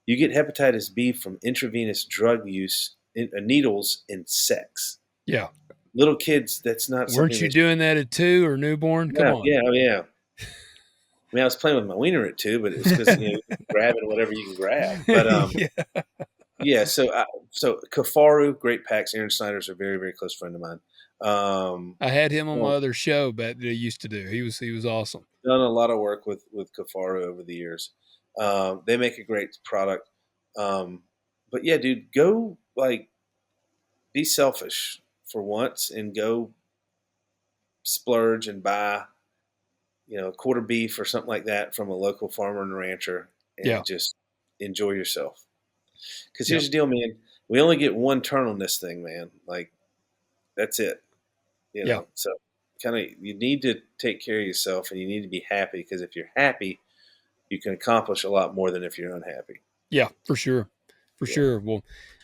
You get hepatitis B from intravenous drug use, needles, and sex. Yeah. Little kids, that's not Weren't something you they. doing that at 2 or newborn? Come Yeah, on. yeah, oh, yeah. I mean, I was playing with my wiener at 2, but it was because you're grabbing whatever you can grab. But Yeah. yeah. So Kifaru, great packs. Aaron Snyder's a very very close friend of mine. I had him on my Well, other show that he used to do. He was awesome. done a lot of work with Kifaru over the years. They make a great product. Um, but yeah, dude, go like be selfish for once and go splurge and buy a quarter beef or something like that from a local farmer and rancher Yeah. and just enjoy yourself. Because Yep. here's the deal, man. We only get one turn on this thing, man. Like that's it. Yeah. So kind of you need to take care of yourself and you need to be happy because if you're happy, you can accomplish a lot more than if you're unhappy. Yeah. For sure. For Yeah. sure. Well,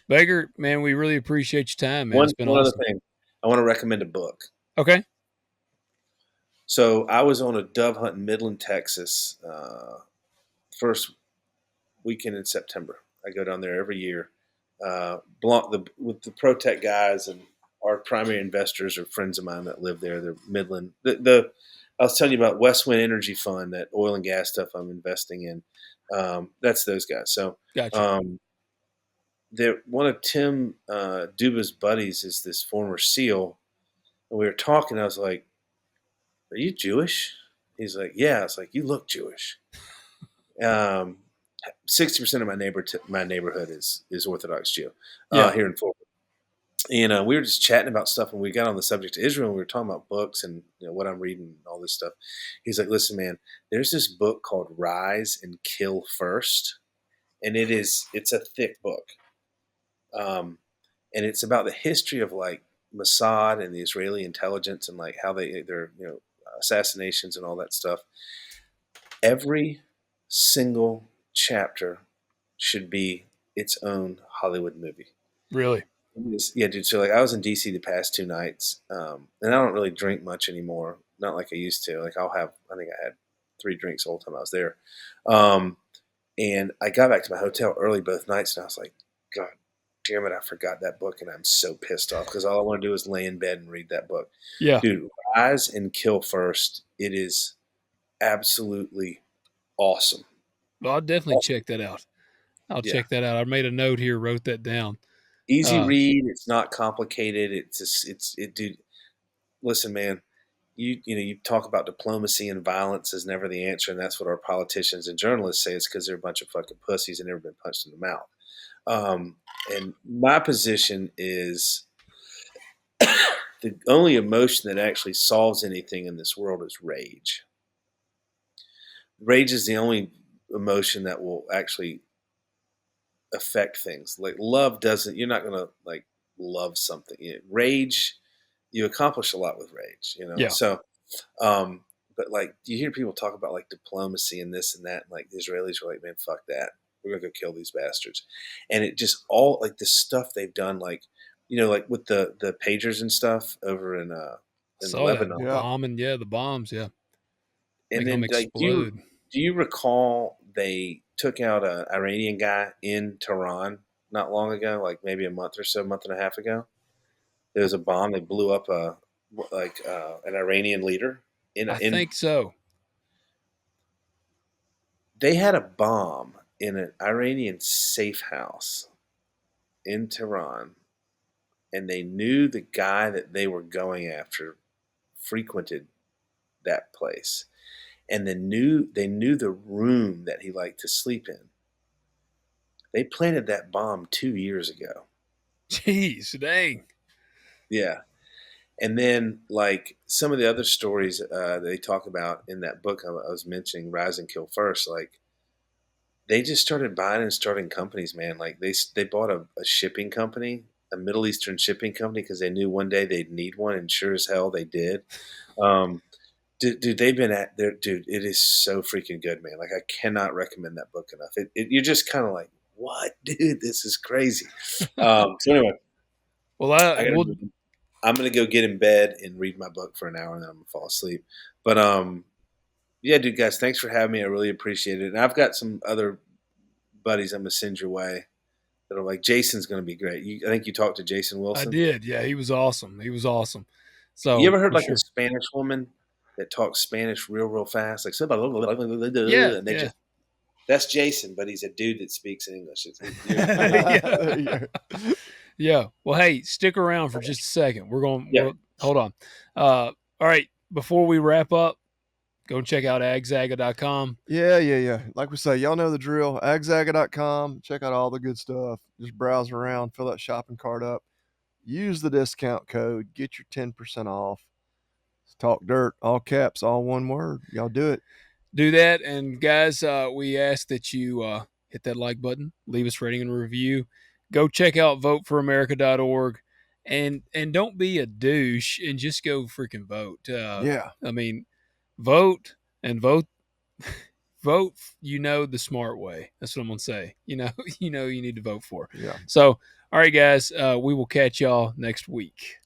Baker, man, we really appreciate your time, man. One It's been one other awesome. thing, I want to recommend a book. Okay. So I was on a dove hunt in Midland, Texas, first weekend in September. I go down there every year. With the ProTech guys and our primary investors are friends of mine that live there. They're Midland. I was telling you about Westwind Energy Fund, that oil and gas stuff I'm investing in. That's those guys. So Gotcha. um, one of Tim Duba's buddies is this former SEAL, and we were talking. I was like, "Are you Jewish?" He's like, "Yeah." I was like, "You look Jewish." 60% of my neighborhood is Orthodox Jew Yeah. here in Florida. And we were just chatting about stuff, and we got on the subject of Israel. And we were talking about books and what I'm reading, and all this stuff. He's like, "Listen, man, there's this book called Rise and Kill First, and it's a thick book, and it's about the history of like Mossad and the Israeli intelligence and like how their assassinations and all that stuff. Every single chapter should be its own Hollywood movie." Really. Yeah, dude. So like, I was in DC the past 2 nights, and I don't really drink much anymore. Not like I used to. Like I think I had 3 drinks the whole time I was there. Um, and I got back to my hotel early both nights, and I was like, God damn it, I forgot that book, and I'm so pissed off because all I want to do is lay in bed and read that book. Yeah. Dude, Rise and Kill First. It is absolutely awesome. Well, I'll definitely check that out. I'll Yeah. check that out. I made a note here, wrote that down. Easy Uh, read. It's not complicated. It's just, dude. Listen, man. You talk about diplomacy and violence is never the answer, and that's what our politicians and journalists say. It's because they're a bunch of fucking pussies and never been punched in the mouth. And my position is the only emotion that actually solves anything in this world is rage. Rage is the only emotion that will actually affect things. Like love doesn't. You're not gonna like love something. Rage, you accomplish a lot with rage. yeah. So but like you hear people talk about like diplomacy and this and that, and like the Israelis are like, man, fuck that. We're gonna go kill these bastards. And it just all like the stuff they've done, like like with the pagers and stuff over in Saw that Lebanon. Yeah. bombing. Yeah, the bombs. Yeah, And making them then like explode. do you recall they took out an Iranian guy in Tehran not long ago, like maybe a month or so, month and a half ago? There was a bomb. They blew up an Iranian leader I in think so. they had a bomb in an Iranian safe house in Tehran, and they knew the guy that they were going after frequented that place, and they knew the room that he liked to sleep in. They planted that bomb 2 years ago. Jeez, dang. Yeah. And then, like some of the other stories they talk about in that book I was mentioning, Rise and Kill First, like they just started buying and starting companies, man. Like they bought a shipping company, a Middle Eastern shipping company, because they knew one day they'd need one, and sure as hell they did. Um, dude, they've been at there, dude. It is so freaking good, man. Like I cannot recommend that book enough. You're just kind of like, what, dude? This is crazy. So anyway, Well, I gotta. we'll I'm gonna go get in bed and read my book for an hour, and then I'm gonna fall asleep. But yeah, dude, guys, thanks for having me. I really appreciate it. And I've got some other buddies I'm gonna send your way that are like Jason's gonna be great. I think you talked to Jason I Wilson. did. Yeah, he was awesome. He was awesome. You So ever heard for like a sure. Spanish woman that talks Spanish real fast, like Yeah, and they yeah. just that's Jason, but he's a dude that speaks English. Yeah. There you go. Yeah. Well, hey, stick around for just a second. Yeah. Hold on. All right. Before we wrap up, go check out agzaga.com. Yeah. Like we say, y'all know the drill. Agzaga.com. Check out all the good stuff. Just browse around, fill that shopping cart up. Use the discount code. Get your 10% off. Talk dirt, all caps, all one word. Y'all do it. Do that. And guys, we ask that you hit that like button, leave us a rating and review. Go check out voteforamerica.org, and don't be a douche and just go freaking vote. Yeah. I mean, vote and vote vote, the smart way. That's what I'm gonna say. You need to vote for. Yeah. So, all right, guys, we will catch y'all next week.